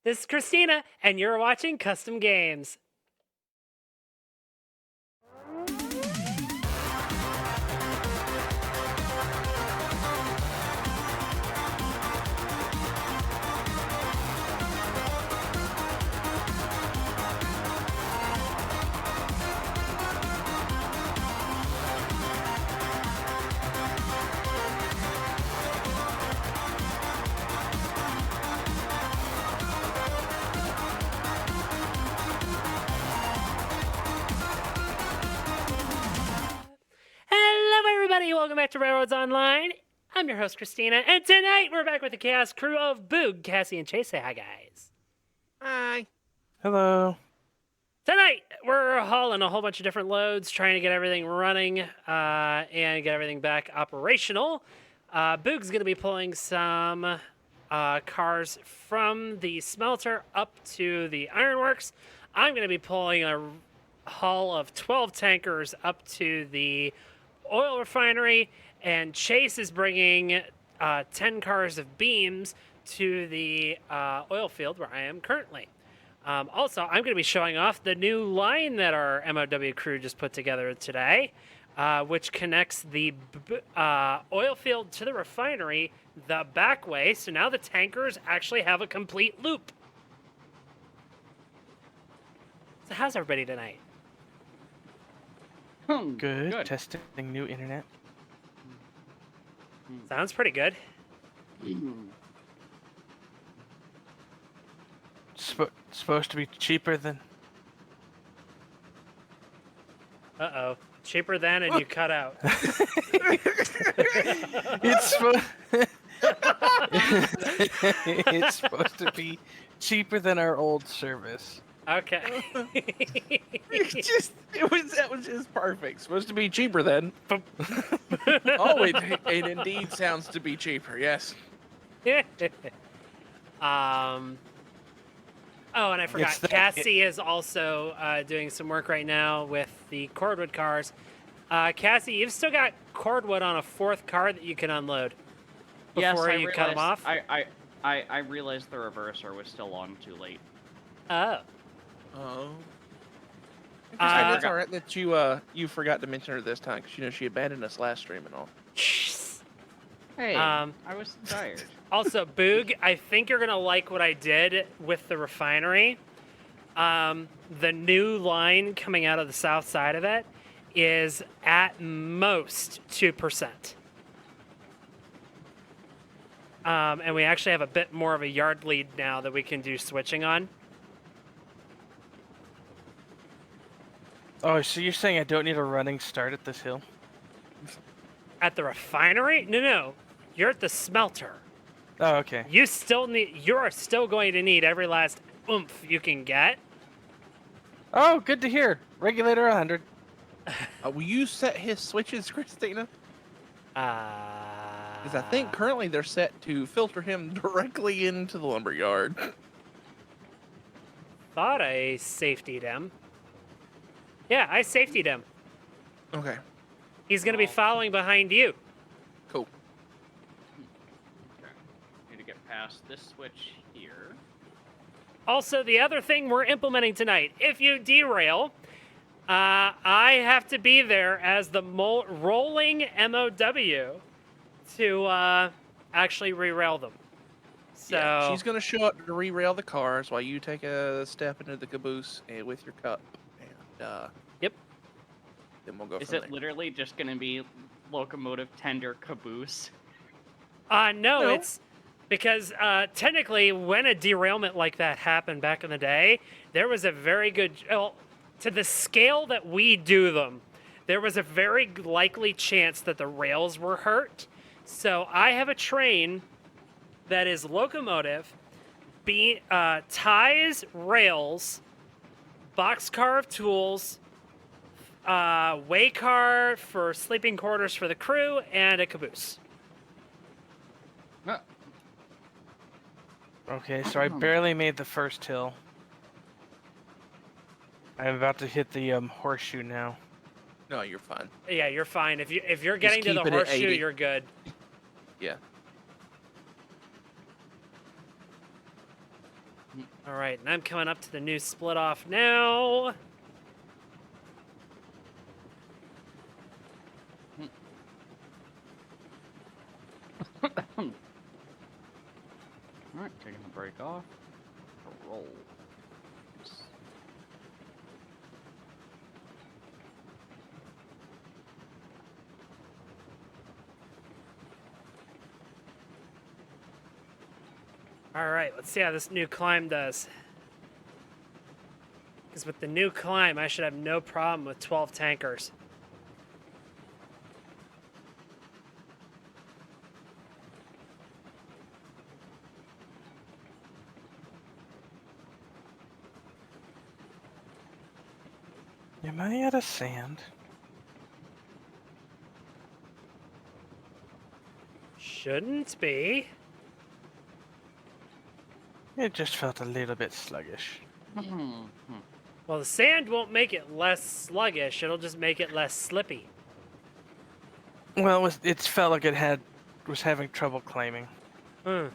This is Christina, and you're watching Custom Games. Hello, everybody. Welcome back to Railroads Online. I'm your host, Christina, and tonight we're back with the Chaos crew of Boog, Cassie, and Chase. Say hi, guys. Hi. Hello. Tonight, we're hauling a whole bunch of different loads, trying to get everything running and get everything back operational. Boog's going to be pulling some cars from the smelter up to the ironworks. I'm going to be pulling a haul of 12 tankers up to the oil refinery, and Chase is bringing 10 cars of beams to the oil field where I am currently. Also, I'm going to be showing off the new line that our MOW crew just put together today, which connects the oil field to the refinery the back way. So now the tankers actually have a complete loop. So how's everybody tonight? Good. Testing new internet. Sounds pretty good. Supposed to be cheaper than. Uh-oh. Cheaper than, and you cut out. It's it's supposed to be cheaper than our old service. Okay. That was just perfect. Supposed to be cheaper then. Oh, it indeed sounds to be cheaper. Yes. Oh, and I forgot. Cassie is also doing some work right now with the cordwood cars. Cassie, you've still got cordwood on a fourth car that you can unload before you cut them off. I realized the reverser was still on too late. Oh. Oh. It's all right that you forgot to mention her this time, because she abandoned us last stream and all. Hey, I was tired. Also, Boog, I think you're gonna like what I did with the refinery. The new line coming out of the south side of it is at most 2%. And we actually have a bit more of a yard lead now that we can do switching on. Oh, so you're saying I don't need a running start at this hill? At the refinery? No. You're at the smelter. Oh, okay. You are still going to need every last oomph you can get. Oh, good to hear. Regulator 100. Will you set his switches, Christina? Because I think currently they're set to filter him directly into the lumberyard. Thought I safetied him. Yeah, I safetied him. Okay. He's going to be following behind you. Cool. Okay. Need to get past this switch here. Also, the other thing we're implementing tonight, if you derail, I have to be there as the rolling MOW to actually re-rail them. So yeah, she's going to show up to re-rail the cars while you take a step into the caboose with your cup. And, yep. Then we'll go Is from it there. literally just going to be locomotive tender caboose? No, it's because technically when a derailment like that happened back in the day, there was a very good, to the scale that we do them, there was a very likely chance that the rails were hurt. So I have a train that is locomotive, ties, rails, boxcar of tools, way car for sleeping quarters for the crew, and a caboose. Okay, so I barely made the first hill. I'm about to hit the horseshoe now. No, you're fine. Yeah, you're fine. If you're getting to the keep it at horseshoe, 80. you're good. Yeah. All right, and I'm coming up to the new split off now. Alright, taking the break off. Roll. All right, let's see how this new climb does. Because with the new climb, I should have no problem with 12 tankers. Am I out of sand? Shouldn't be. It just felt a little bit sluggish. Well, the sand won't make it less sluggish. It'll just make it less slippy. Well, it felt like it was having trouble climbing. Hmm.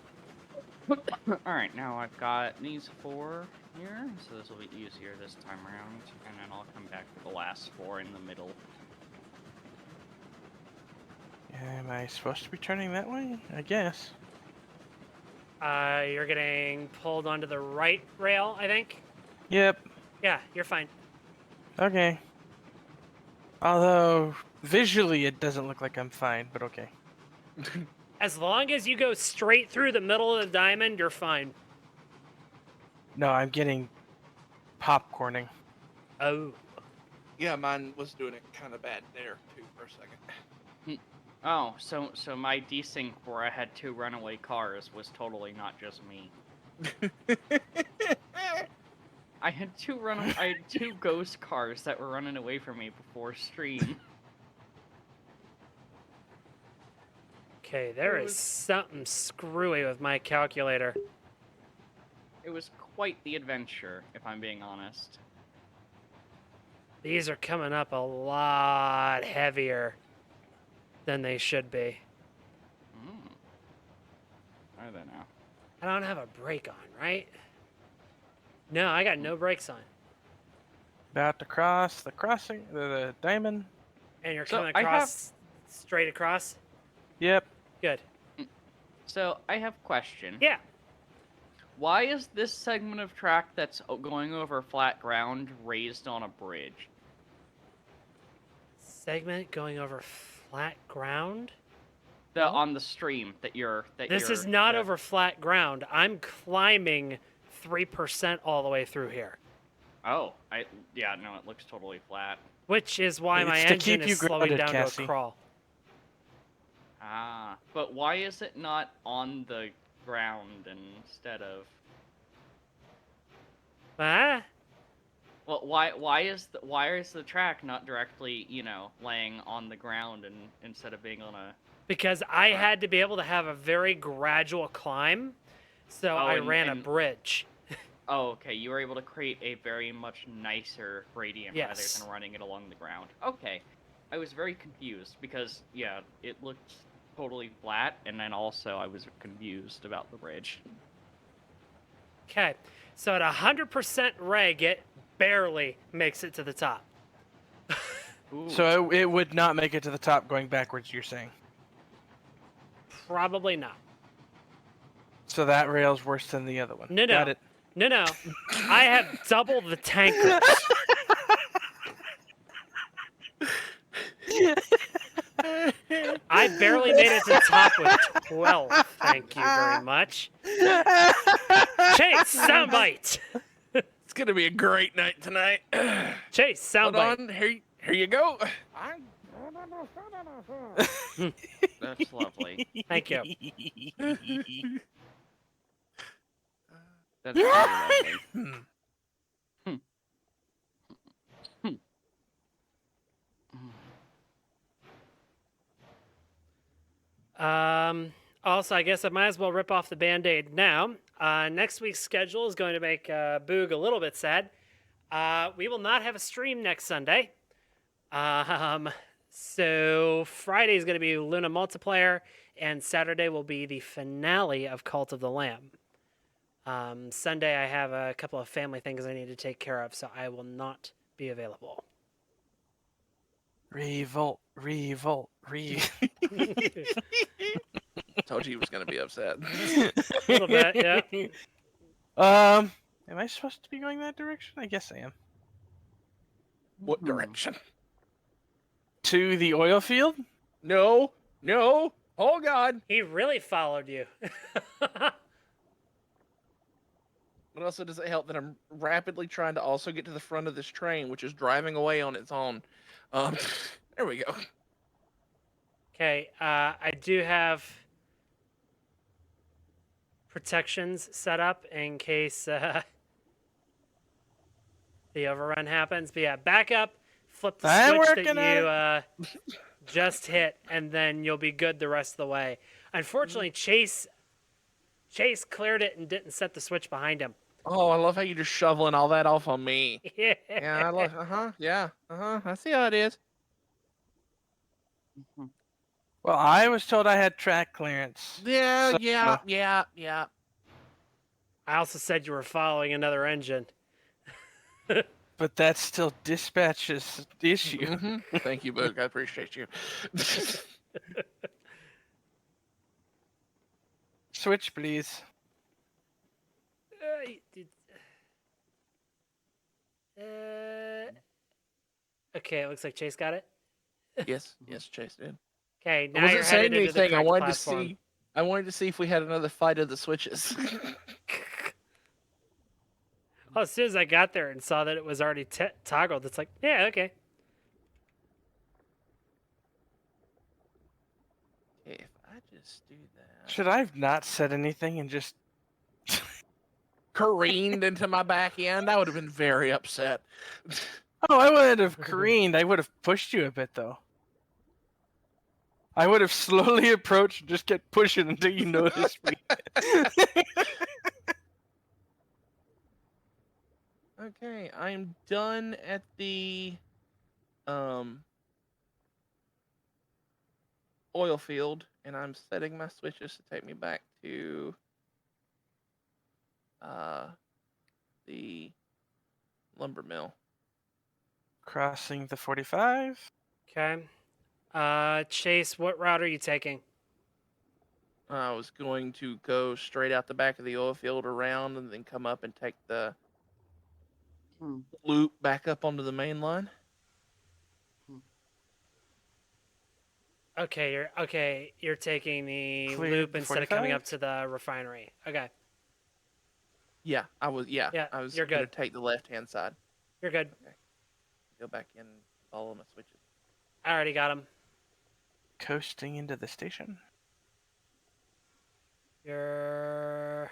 Alright, now I've got these 4 here, so this will be easier this time around, and then I'll come back to the last 4 in the middle. Am I supposed to be turning that way? I guess. You're getting pulled onto the right rail, I think. Yep. Yeah, you're fine. Okay. Although, visually it doesn't look like I'm fine, but okay. As long as you go straight through the middle of the diamond, you're fine. No, I'm getting popcorning. Oh. Yeah, mine was doing it kind of bad there too for a second. Oh, so my desync where I had 2 runaway cars was totally not just me. I had 2 ghost cars that were running away from me before stream. Okay, there is something screwy with my calculator. It was quite the adventure, if I'm being honest. These are coming up a lot heavier than they should be. I don't know. I don't have a brake on, right? No, I got no brakes on. About to cross the crossing, the diamond. And you're So coming I across, straight across? Yep. Good. So, I have a question. Yeah. Why is this segment of track that's going over flat ground raised on a bridge? Segment going over flat ground? On the stream This is not over flat ground. I'm climbing 3% all the way through here. Oh, yeah, no, it looks totally flat. Which is why my It's to engine keep you is slowing grounded, down Cassie. to a crawl. Ah, but why is it not on the ground instead of? Huh? Well, why is the track not directly, laying on the ground instead of being on a? Because I had to be able to have a very gradual climb, so I ran a bridge. Oh, okay. You were able to create a very much nicer gradient rather Yes. than running it along the ground. Okay. I was very confused because, yeah, it looked totally flat, and then also I was confused about the bridge. Okay, so at 100% reg, it barely makes it to the top. Ooh. So it would not make it to the top going backwards, you're saying? Probably not. So that rail's worse than the other one. No. Got it. No. I have double the tankers. I barely made it to the top with 12. Thank you very much. Chase, soundbite. It's gonna be a great night tonight. Chase, Hold soundbite. on, here you go. That's lovely. Thank you. That's very lovely. Also, I guess I might as well rip off the Band-Aid now. Next week's schedule is going to make Boog a little bit sad. We will not have a stream next Sunday. So Friday is going to be Luna Multiplayer, and Saturday will be the finale of Cult of the Lamb. Sunday, I have a couple of family things I need to take care of, so I will not be available. Revolt. Told you he was gonna be upset. A little bit, yeah. Am I supposed to be going that direction? I guess I am. What direction? To the oil field? No, no. Oh God. He really followed you. But also, does it help that I'm rapidly trying to also get to the front of this train, which is driving away on its own? There we go. Okay, I do have protections set up in case the overrun happens. But yeah, back up, flip the I'm switch working that you just hit, and then you'll be good the rest of the way. Unfortunately, Chase cleared it and didn't set the switch behind him. Oh, I love how you just shoveling all that off on me. Yeah. Yeah, I love. Yeah. I see how it is. Well, I was told I had track clearance. Yeah, So- yeah. I also said you were following another engine. But that's still dispatch's issue. Mm-hmm. Thank you, Boog. I appreciate you. Switch, please. Okay, it looks like Chase got it. yes, Chase did. Okay, I now you're wasn't saying headed into the anything. I correct wanted platform. to see. I wanted to see if we had another fight of the switches. Well, as soon as I got there and saw that it was already toggled, it's like, yeah, okay. Okay, if I just do that. Should I have not said anything and just... Careened into my back end, I would have been very upset. Oh, I wouldn't have careened. I would have pushed you a bit, though. I would have slowly approached and just kept pushing until you noticed me. Okay, I'm done at the oil field, and I'm setting my switches to take me back to the lumber mill. Crossing the 45. Okay. Chase, what route are you taking? I was going to go straight out the back of the oil field around and then come up and take the loop back up onto the main line. Okay, you're taking the Clear loop the instead of coming 45? up to the refinery. Okay, Yeah, I was. Yeah, Yeah, I was you're gonna good. take the left-hand side. you're good. Go back in, follow my switches. I already got him. Coasting into the station. You're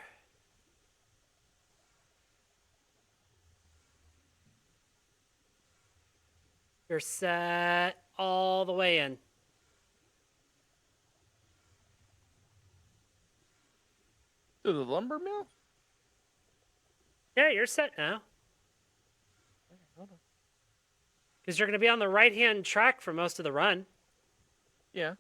set all the way in. To the lumber mill? Yeah, you're set now. Okay, hold on. Because you're going to be on the right-hand track for most of the run. Yeah.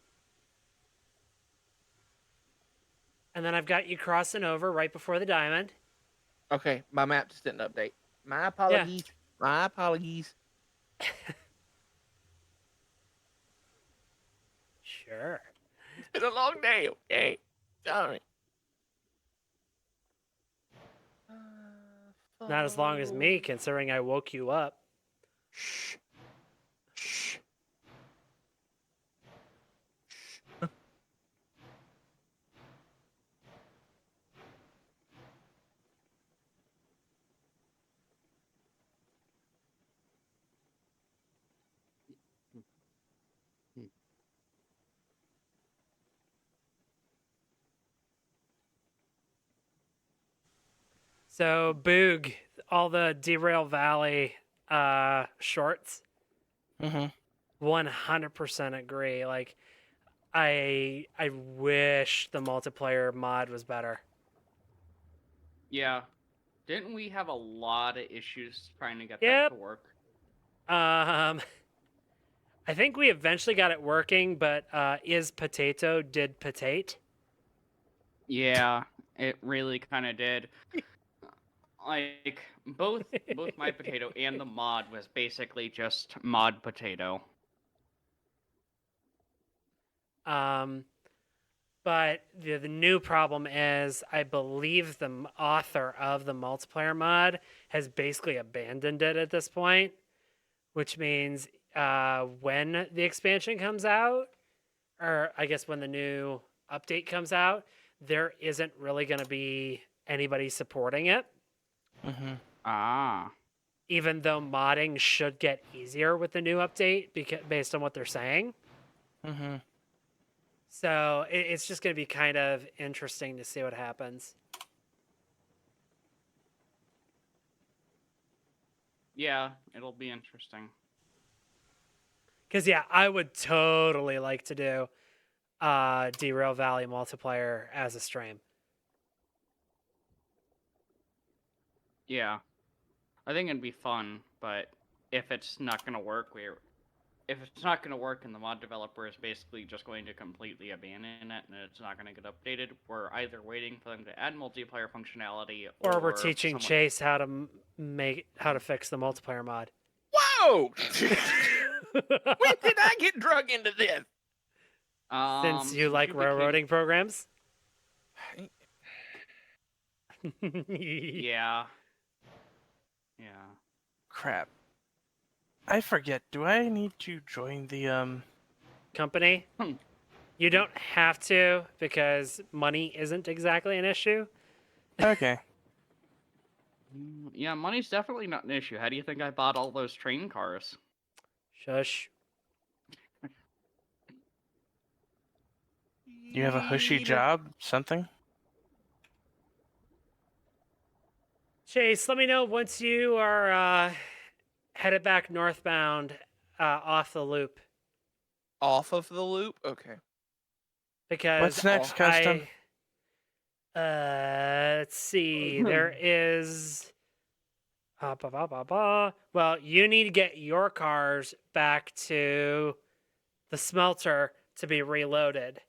And then I've got you crossing over right before the diamond. Okay, my map just didn't update. My apologies. My apologies. Sure. It's been a long day. Okay, sorry. Not as long as me, considering I woke you up. Shh. Shh. So, Boog, all the Derail Valley shorts, Mm-hmm. 100% agree. Like, I wish the multiplayer mod was better. Yeah. Didn't we have a lot of issues trying to get Yep. that to work? I think we eventually got it working, but Is Potato did potate. Yeah. It really kind of did. Like both My Potato and the mod was basically just mod potato. But the new problem is, I believe the author of the multiplayer mod has basically abandoned it at this point, which means when the expansion comes out, or I guess when the new update comes out, there isn't really going to be anybody supporting it. Mm-hmm. Ah. Even though modding should get easier with the new update, based on what they're saying. Mm-hmm. So it's just going to be kind of interesting to see what happens. Yeah, it'll be interesting. Because, yeah, I would totally like to do Derail Valley multiplayer as a stream. Yeah. I think it'd be fun, but if it's not gonna work, if it's not going to work and the mod developer is basically just going to completely abandon it and it's not going to get updated, we're either waiting for them to add multiplayer functionality Or we're teaching someone... Chase how to fix the multiplayer mod. Whoa! When did I get drug into this? Since you like railroading programs? Yeah. Yeah. Crap. I forget. Do I need to join the company? You don't have to, because money isn't exactly an issue. Okay. Yeah, money's definitely not an issue. How do you think I bought all those train cars? Shush. You have a hushy job? Something? Chase, let me know once you are headed back northbound off the loop. Off of the loop? Okay. Because What's next, Custom? Let's see. There is. Well, you need to get your cars back to the smelter to be reloaded.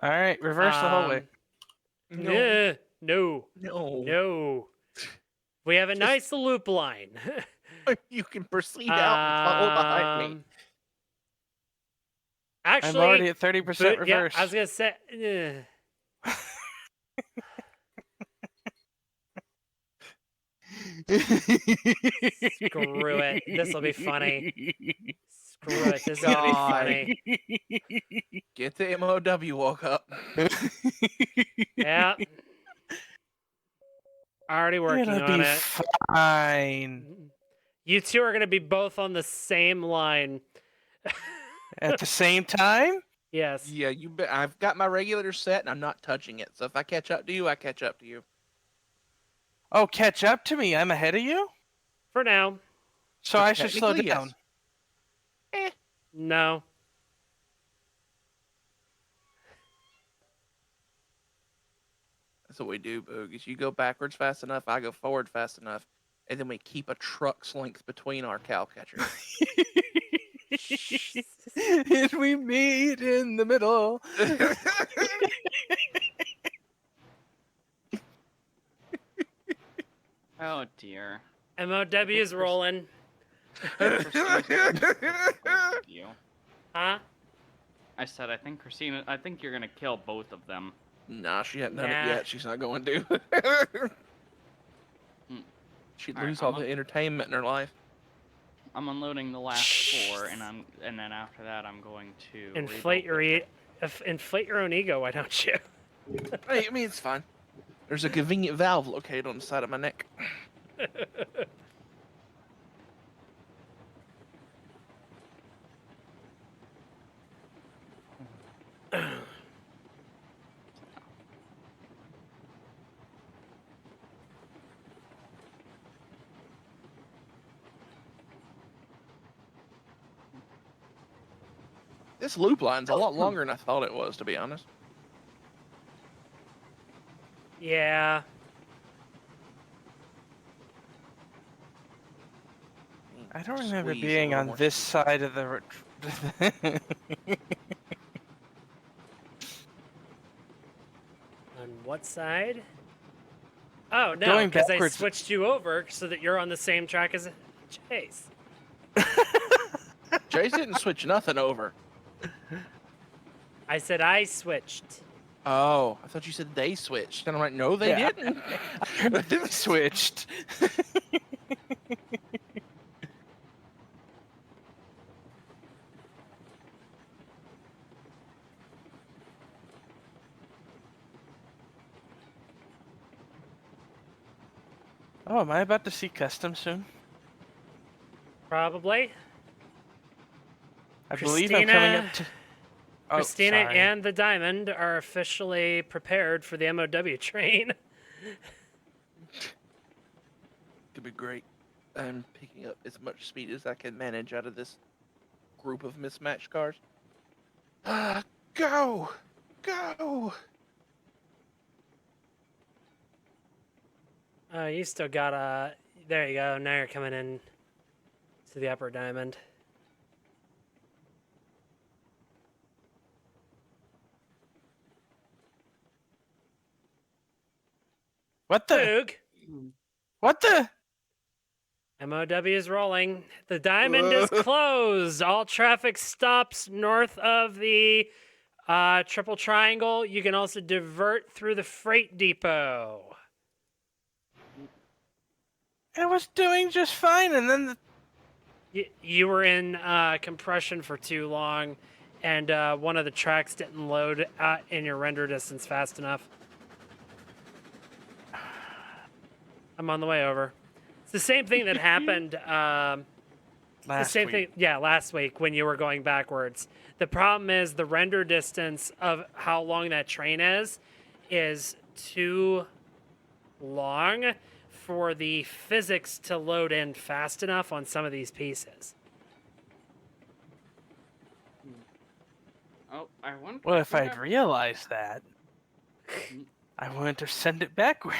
All right, reverse the whole way. No. We have a nice loop line. You can proceed out and follow behind me. Actually, I'm already at 30% reverse. Yeah, I was gonna say. Screw it. This will be funny. Screw it. This is gonna be funny. Get the MOW woke up. Yeah. Already working It'll on be it. fine. You two are gonna be both on the same line. At the same time? Yes. Yeah, you bet. I've got my regulator set and I'm not touching it. So if I catch up to you, I catch up to you. Oh, catch up to me. I'm ahead of you? For now. So I should slow Technically, down. Yes. No. That's what we do, Boog. Is you go backwards fast enough, I go forward fast enough, and then we keep a truck's length between our cow catchers. And we meet in the middle. Oh dear. MOW's rolling. You. Huh? I said, I think you're gonna kill both of them. Nah, she hasn't done Nah. it yet. She's not going to. She'd Alright, lose all the entertainment in her life. I'm unloading the last 4, and then after that, I'm going to Inflate your own ego, why don't you? Hey, I mean, it's fine. There's a convenient valve located on the side of my neck. This loop line's a lot longer than I thought it was, to be honest. Yeah. I don't remember Squeeze a being little on more this squeeze. side of the... On what side? Oh, no, Going because I backwards. switched you over so that you're on the same track as Chase. Chase didn't switch nothing over. I said I switched. Oh, I thought you said they switched. And I'm like, no, they Yeah. didn't. Switched. Oh, am I about to see custom soon? Probably. I believe I'm coming up to. Oh, Christina sorry. and the Diamond are officially prepared for the MOW train. Could be great. I'm picking up as much speed as I can manage out of this group of mismatched cars. Go! Go! You still got a. There you go. Now you're coming in to the upper diamond. What the? Boog. What the? MOW is rolling. The diamond is closed. All traffic stops north of the triple triangle. You can also divert through the freight depot. I was doing just fine, and then You were in compression for too long, and one of the tracks didn't load in your render distance fast enough. I'm on the way over. It's the same thing that happened. last week. Last week when you were going backwards. The problem is the render distance of how long that train is too long for the physics to load in fast enough on some of these pieces. Oh, I wonder. Well, if wonder- I'd realized that, I wouldn't have sent it backward.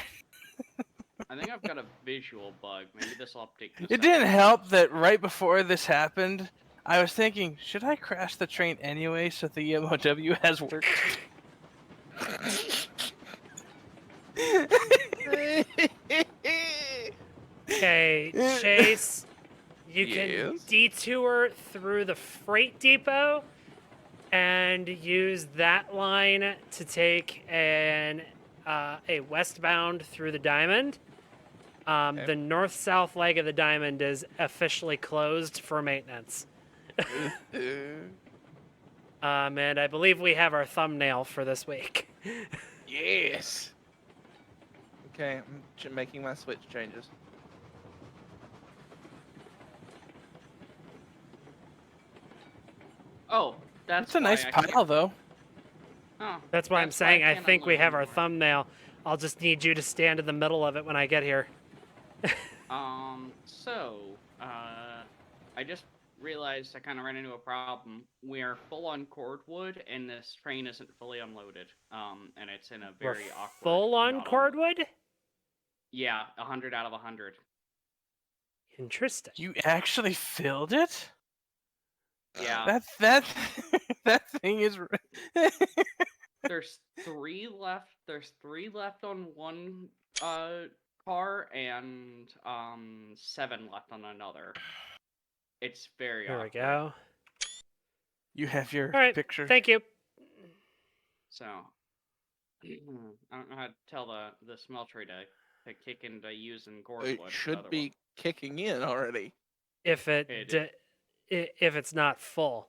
I think I've got a visual bug. Maybe this will update. in a It second. didn't help that right before this happened, I was thinking, should I crash the train anyway so the MOW has work? Okay, Chase, you can Yes? detour through the freight depot and use that line to take a westbound through the diamond. Okay. The north-south leg of the diamond is officially closed for maintenance. And I believe we have our thumbnail for this week. Yes. Okay, I'm making my switch changes. Oh, that's It's a nice why I can't- pile, though. Oh, That's why I'm that's saying I can't think we unload have our anymore. thumbnail. I'll just need you to stand in the middle of it when I get here. I just realized I kind of ran into a problem. We are full on cordwood, and this train isn't fully unloaded. And it's in a We're very awkward. full on not cordwood? Yeah, 100 out of 100. Interesting. You actually filled it? Yeah, That that thing is. there's 3 left. There's 3 left on one car, and 7 left on another. It's very There we awkward. go. You have your All right, picture. thank you. So, I don't know how to tell the smeltery to kick into using cordwood. It should be kicking in already. If It if it's not full.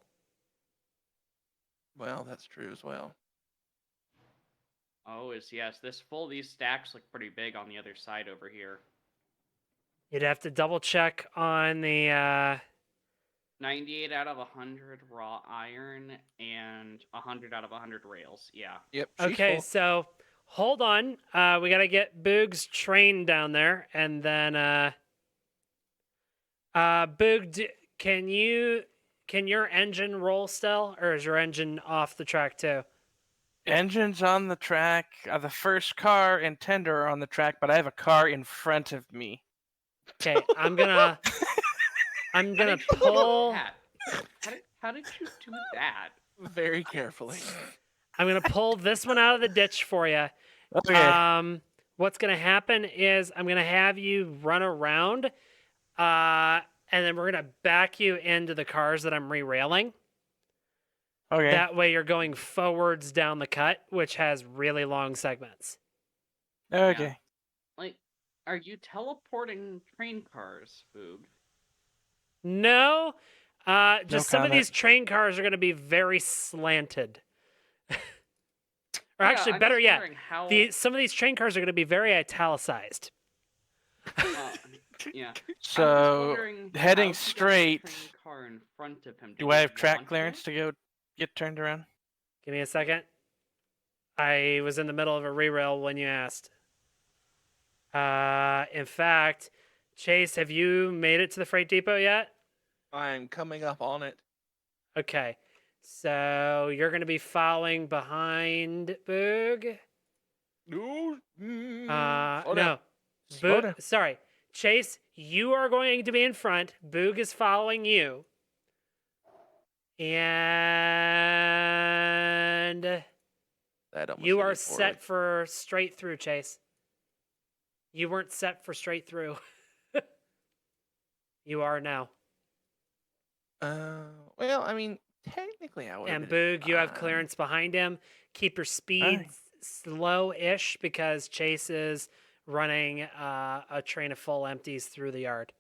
Well, that's true as well. Oh, yes. These stacks look pretty big on the other side over here. You'd have to double check on the 98 out of 100 raw iron and 100 out of 100 rails. Yeah. Yep. She's Okay, full. so hold on. We gotta get Boog's train down there, and then Boog, can your engine roll still, or is your engine off the track too? Engine's on the track. The first car and tender are on the track, but I have a car in front of me. Okay, I'm gonna pull. How did you do that? Very carefully. I'm gonna pull this one out of the ditch for you. Okay. What's gonna happen is I'm gonna have you run around, and then we're gonna back you into the cars that I'm re-railing. Okay. That way you're going forwards down the cut, which has really long segments. Okay. Like, are you teleporting train cars, Boog? No, No just some of comment. these train cars are gonna be very slanted. Or Yeah, actually, I'm better just yet, wondering how. some of these train cars are going to be very italicized. Yeah. I'm just So wondering heading how he got the straight. train car in front of him. Did Do I he have track launch clearance it? to go get turned around? Give me a second. I was in the middle of a re-rail when you asked. In fact, Chase, have you made it to the freight depot yet? I'm coming up on it. Okay. So you're going to be following behind Boog. No. Slow down. No. Slow down. Sorry. Chase, you are going to be in front. Boog is following you. And That almost you hit are me poorly. set for straight through, Chase. You weren't set for straight through. You are now. Well, I mean, technically, I would. And Boog, you have fine. clearance behind him. Keep your speed slow-ish because Chase is running a train of full empties through the yard.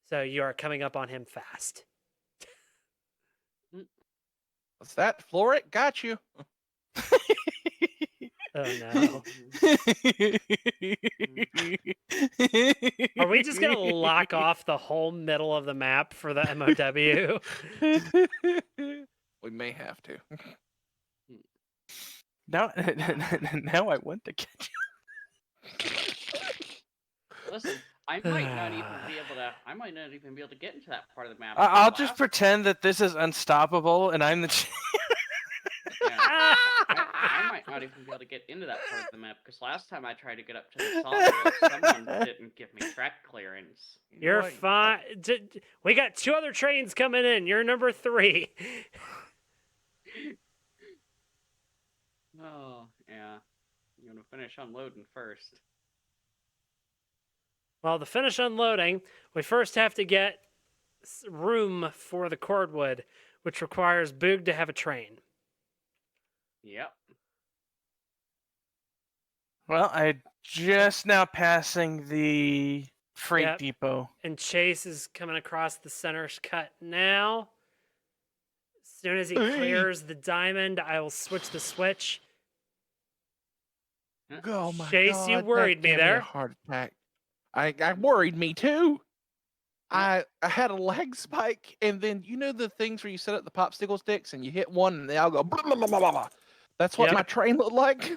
So you are coming up on him fast. What's that? Floor it? Got you. Oh no. Are we just gonna lock off the whole middle of the map for the MOW? We may have to. Now, now I want to catch Listen, I might not even be able to. I might not even be able to get into that part of the map. I'll just pretend that this is unstoppable and I'm the. Yeah, I might not even be able to get into that part of the map because last time I tried to get up to the sawmill, someone didn't give me track clearance. You're fine. We got 2 other trains coming in. You're number 3. Oh, yeah. You're gonna finish unloading first. Well, to finish unloading, we first have to get room for the cordwood, which requires Boog to have a train. Yep. Well, I just now passing the freight Yep. depot. And Chase is coming across the center cut now. As soon as he clears the diamond, I will switch the switch. Oh my Chase, God, you worried that me gave there. a heart attack. I worried me too. I had a lag spike, and then you know the things where you set up the popsicle sticks and you hit one and they all go blah, blah, blah, blah, blah. That's what Yep. my train looked like.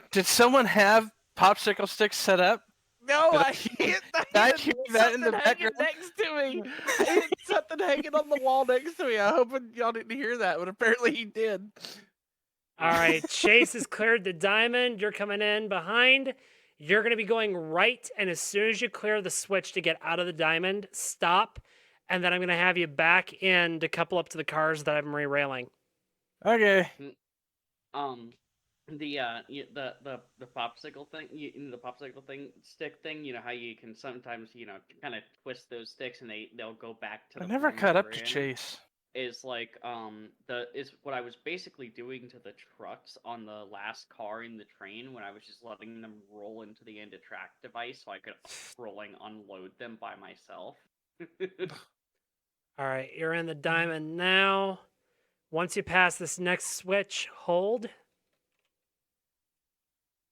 Did someone have popsicle sticks set up? No, Did I hit. I hear that in the something hanging background? next to me. I hit something hanging on the wall next to me. I hope y'all didn't hear that, but apparently he did. All right, Chase has cleared the diamond. You're coming in behind. You're going to be going right, and as soon as you clear the switch to get out of the diamond, stop, and then I'm going to have you back in to couple up to the cars that I'm re-railing. Okay. The popsicle thing, the popsicle thing, stick thing. You know how you can sometimes, kind of twist those sticks and they'll go back to. I the never form caught they up were to in. Chase. Is like is what I was basically doing to the trucks on the last car in the train when I was just letting them roll into the end of track device so I could unload them by myself. All right, you're in the diamond now. Once you pass this next switch, hold.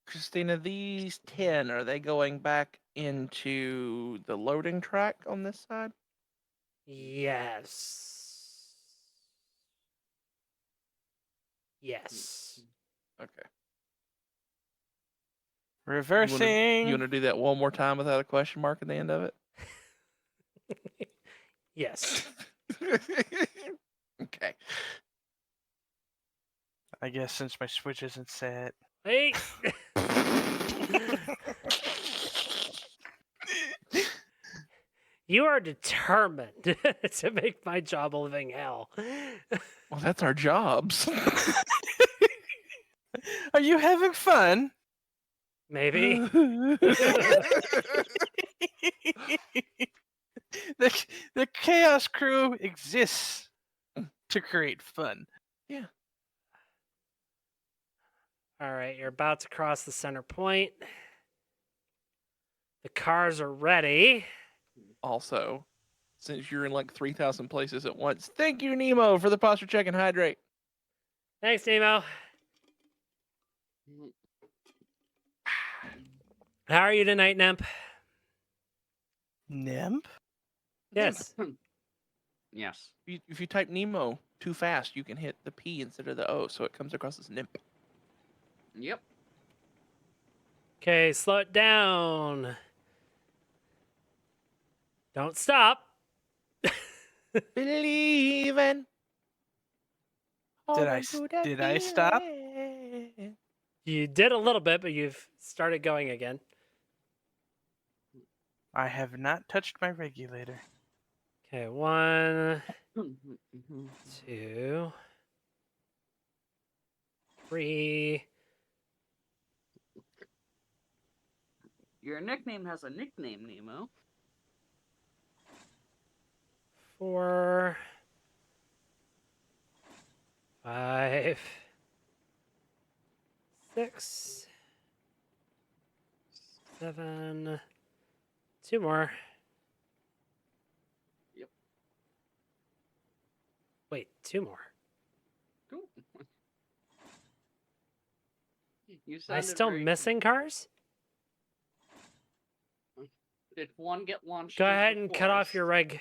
Christina, these 10, are they going back into the loading track on this side? Yes. Yes. Okay. Reversing. You want to do that one more time without a question mark at the end of it? Yes. Okay. I guess since my switch isn't set. Hey. You are determined to make my job a living hell. Well, that's our jobs. Are you having fun? Maybe. The Chaos Crew exists to create fun. Yeah. All right, you're about to cross the center point. The cars are ready. Also, since you're in like 3,000 places at once, thank you, Nemo, for the posture check and hydrate. Thanks, Nemo. How are you tonight, Nemp? Nymph? Yes. Yes. If you type Nemo too fast, you can hit the P instead of the O, so it comes across as nymph. Yep. Okay, slow it down. Don't stop. Believing. Did I stop? You did a little bit, but you've started going again. I have not touched my regulator. Okay, 1, 2, 3. Your nickname has a nickname, Nemo. 4, 5, 6, 7. 2 more. Yep. Wait, 2 more. Cool. You Am I sounded still very... missing cars? Did one get launched? Go into ahead the and cut off your forest?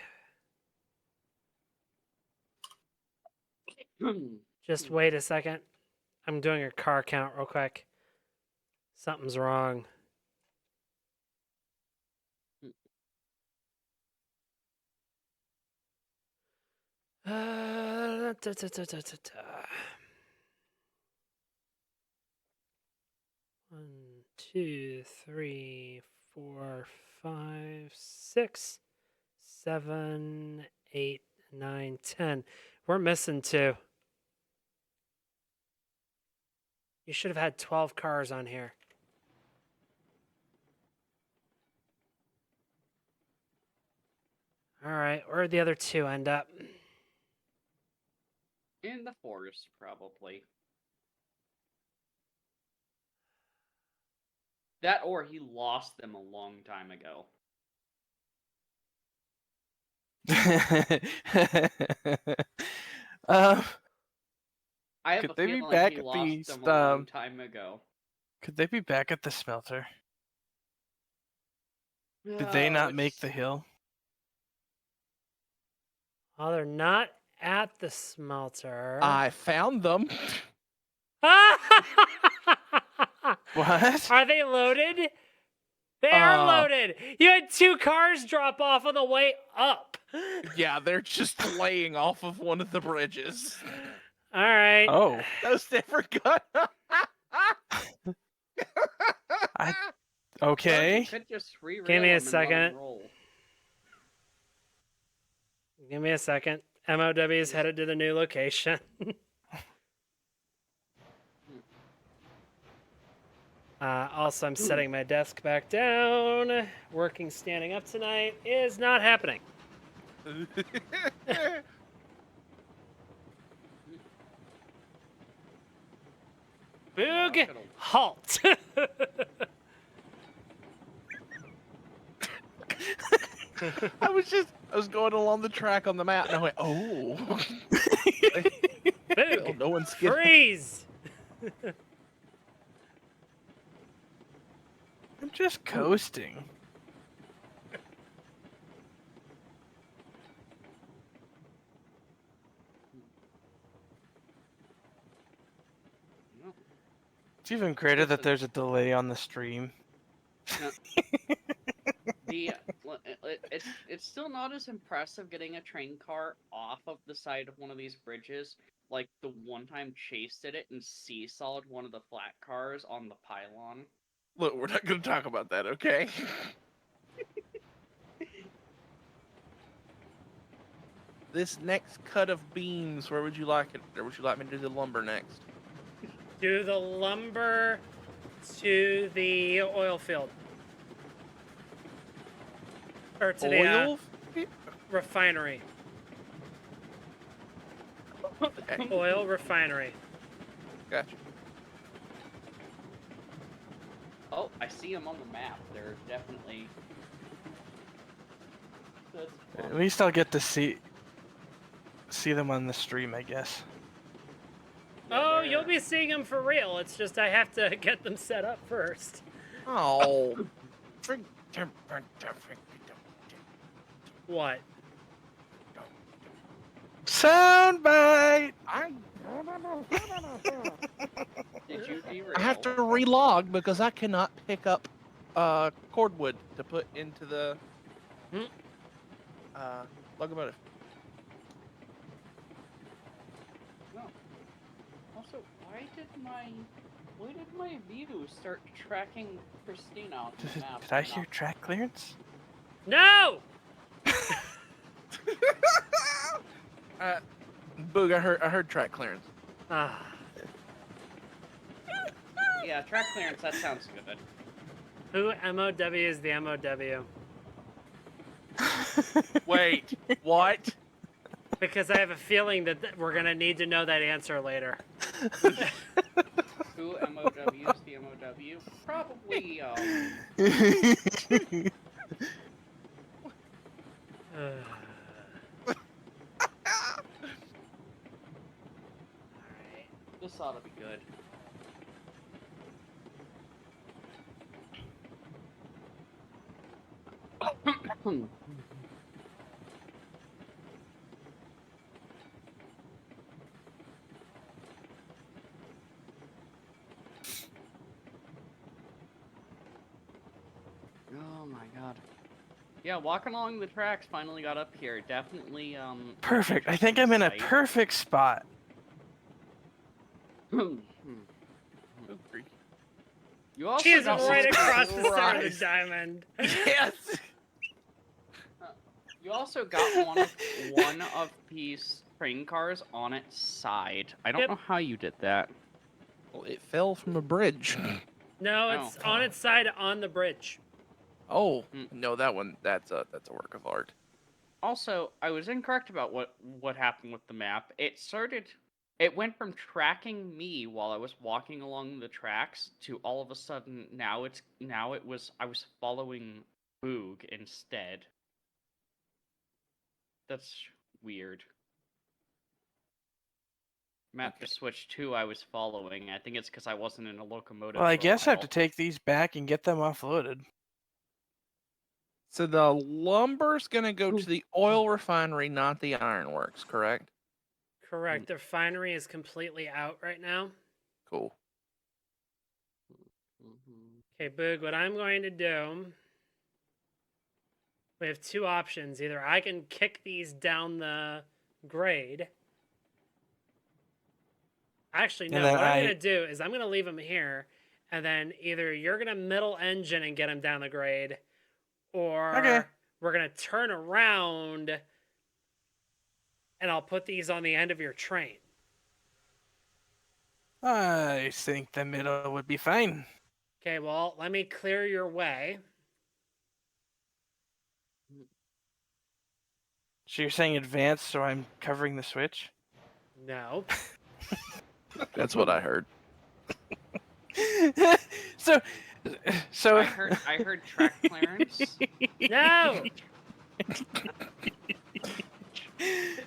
reg. Just wait a second. I'm doing a car count real quick. Something's wrong. Da, da, da, da, da, da. 1, 2, 3, 4, 5, 6, 7, 8, 9, 10. We're missing 2. You should have had 12 cars on here. All right, where'd the other 2 end up? In the forest, probably. That or he lost them a long time ago. um, I have Could a they be feeling back he at lost the, them a long time ago. could they be back at the smelter? Did they not make the hill? Oh, they're not at the smelter. I found them. What? Are they loaded? They are Uh, loaded. You had 2 cars drop off on the way up. Yeah, they're just laying off of one of the bridges. All right. Oh, Those never got. okay. You could just re-rail Give me a them and let 'em second. roll. Give me a second. MOW is headed to the new location. Also, I'm setting my desk back down. Working standing up tonight is not happening. Boog, halt. I was going along the track on the map, and I went, oh. Boog, No one's getting. freeze. I'm just coasting. It's even greater that there's a delay on the stream. It's still not as impressive getting a train car off of the side of one of these bridges. Like the one time Chase did it and seesawed one of the flat cars on the pylon. Look, we're not going to talk about that, okay? This next cut of beams, where would you like it? Or would you like me to do the lumber next? Do the lumber to the oil field. Or to the Oil? refinery. Okay, Oil refinery. gotcha. Oh, I see them on the map. They're definitely. That's At fun. least I'll get to see them on the stream, I guess. Yeah, Oh, they're- you'll be seeing them for real. It's just I have to get them set up first. Oh. What? Soundbite. Did you derail? I have to relog because I cannot pick up cordwood to put into the locomotive. No. Also, why did my view start tracking Christina on the map? Did I hear track clearance? No! Boog, I heard track clearance. Ah, Yeah, track clearance. That sounds good. who MOW is the MOW? Wait, what? Because I have a feeling that we're gonna need to know that answer later. Who MOW is the MOW? Probably. This ought to be good. Oh my god. Yeah, walking along the tracks finally got up here. Definitely, Perfect. I think I'm in a sight. perfect spot. You also She is got right one- across the center of the Christ. diamond. Yes. You also got one of these train cars on its side. I don't Yep. know how you did that. Well, it fell from a bridge. No, it's on its side on the bridge. Oh Mm. no, that's a work of art. Also, I was incorrect about what happened with the map. It went from tracking me while I was walking along the tracks to all of a sudden I was following Boog instead. That's weird. Map just switched to I was following. I think it's because I wasn't in a locomotive. Well, I for a guess I have while. to take these back and get them offloaded. So the lumber's gonna go to the oil refinery, not the ironworks, correct? Correct. The refinery is completely out right now. Cool. Mhm. Okay, Boog, what I'm going to do. We have two options. Either I can kick these down the grade. Actually, no. And then What I'm going to do is I'm going to leave them here. And then either you're going to middle engine and get them down the grade. Or Okay. we're going to turn around and I'll put these on the end of your train. I think the middle would be fine. Okay, well, let me clear your way. So you're saying advance, so I'm covering the switch? No. That's what I heard. so I heard track clearance. No!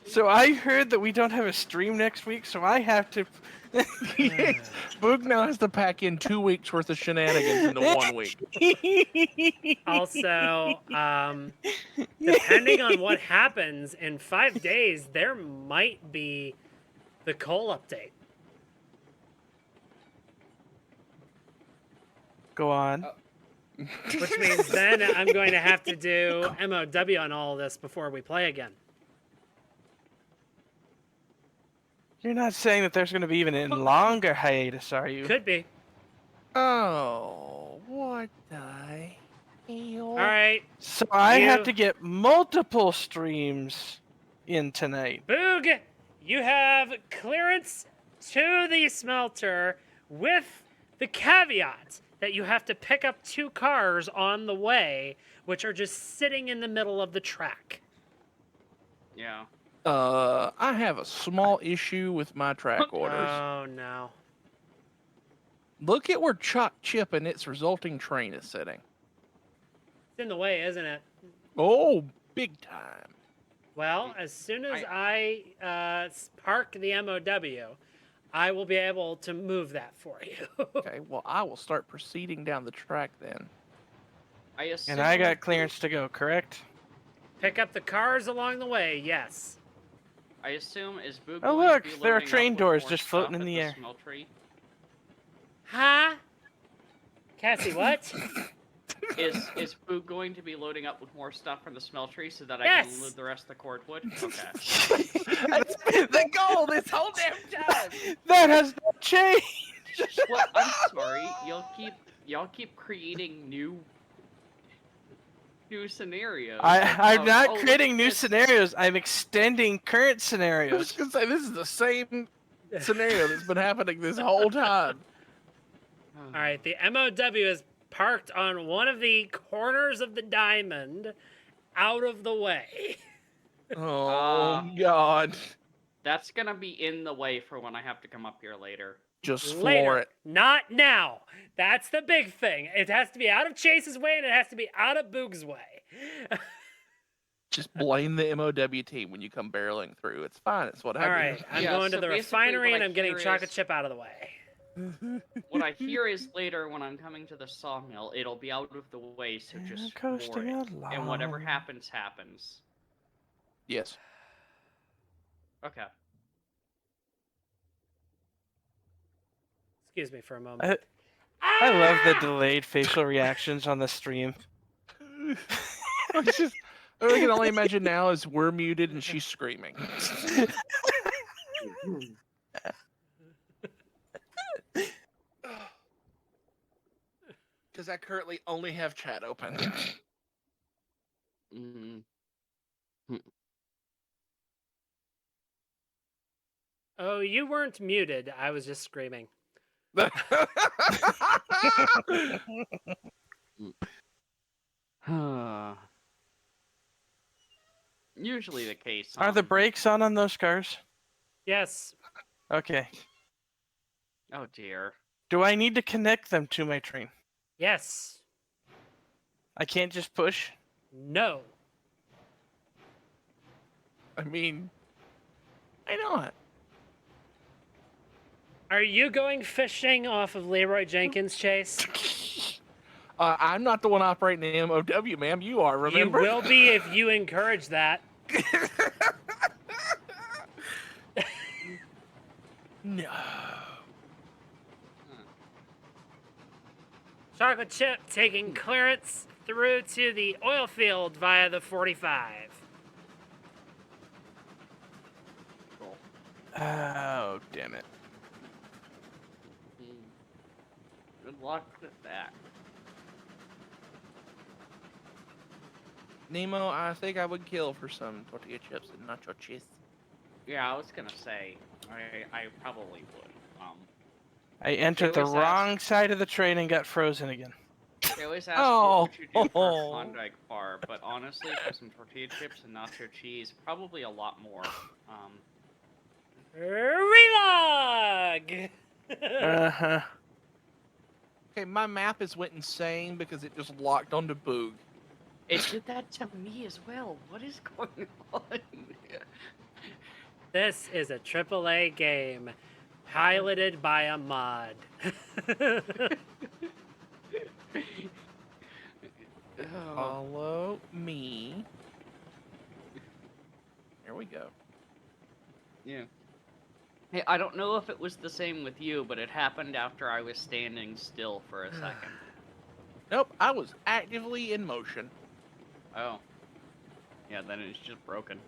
so I heard that we don't have a stream next week, so I have to. Boog now has to pack in 2 weeks worth of shenanigans into 1 week. Also, depending on what happens in 5 days, there might be the coal update. Go on. Which means then I'm going to have to do MOW on all of this before we play again. You're not saying that there's going to be even a longer hiatus, are you? Could be. Oh, what the hell? All right, So I have You- to get multiple streams in tonight. Boog, you have clearance to the smelter with the caveat that you have to pick up 2 cars on the way, which are just sitting in the middle of the track. Yeah. I have a small issue with my track orders. Oh, no. Look at where Choc Chip and its resulting train is sitting. It's in the way, isn't it? Oh, big time. Well, as soon as I park the MOW, I will be able to move that for you. Okay, well, I will start proceeding down the track then. I assume. And I got clearance to go, correct? Pick up the cars along the way, yes. I assume is Boog Oh, going to look, be there are loading up train with doors more just floating stuff in at the air. Smeltery? Huh? Cassie, what? Is Boog going to be loading up with more stuff from the smeltery so that I Yes! can load the rest of the cordwood? Okay. That's been the goal this whole damn time. That has not changed! Well, I'm sorry. Y'all keep creating new scenarios. I'm not creating new this. scenarios. I'm extending current I was scenarios. gonna say this is the same scenario that's been happening this whole time. All right, the MOW is parked on one of the corners of the diamond, out of the way. Oh God! That's gonna be in the way for when I have to come up here later. Just floor Later, it. not now. That's the big thing. It has to be out of Chase's way, and it has to be out of Boog's way. Just blame the MOW team when you come barreling through. It's fine. It's what I All do. right, I'm Yeah, going to so the basically refinery, what and I I'm getting hear chocolate is- chip out of the way. What I hear is later when I'm coming to the sawmill, it'll be out of the way, so just coasting floor it. along. And whatever happens, happens. Yes. Okay. Excuse me for a moment. I love the delayed facial reactions on the stream. I can only imagine now is we're muted and she's screaming. Because I currently only have chat open. Mm. Oh, you weren't muted. I was just screaming. Usually the case. Are the brakes on those cars? Yes. Okay. Oh dear. Do I need to connect them to my train? Yes. I can't just push? No. I mean, why not? Are you going fishing off of Leroy Jenkins, Chase? I'm not the one operating the MOW, ma'am. You are, remember? You will be if you encourage that. No. Chocolate chip taking clearance through to the oil field via the 45. Cool. Oh, damn it. Good luck with that. Nemo, I think I would kill for some tortilla chips and nacho cheese. Yeah, I was gonna say, I probably would. I entered the always ask- wrong side of the train and got frozen again. They always ask Oh. what would you do for a Klondike bar, but honestly, for some tortilla chips and nacho cheese, probably a lot more. Relog! Uh-huh. Okay, my map is went insane because it just locked onto Boog. It did that to me as well. What is going on? This is a AAA game piloted by a mod. Oh, Follow me. Here we go. yeah. Hey, I don't know if it was the same with you, but it happened after I was standing still for a second. Nope, I was actively in motion. Oh. Yeah, then it's just broken.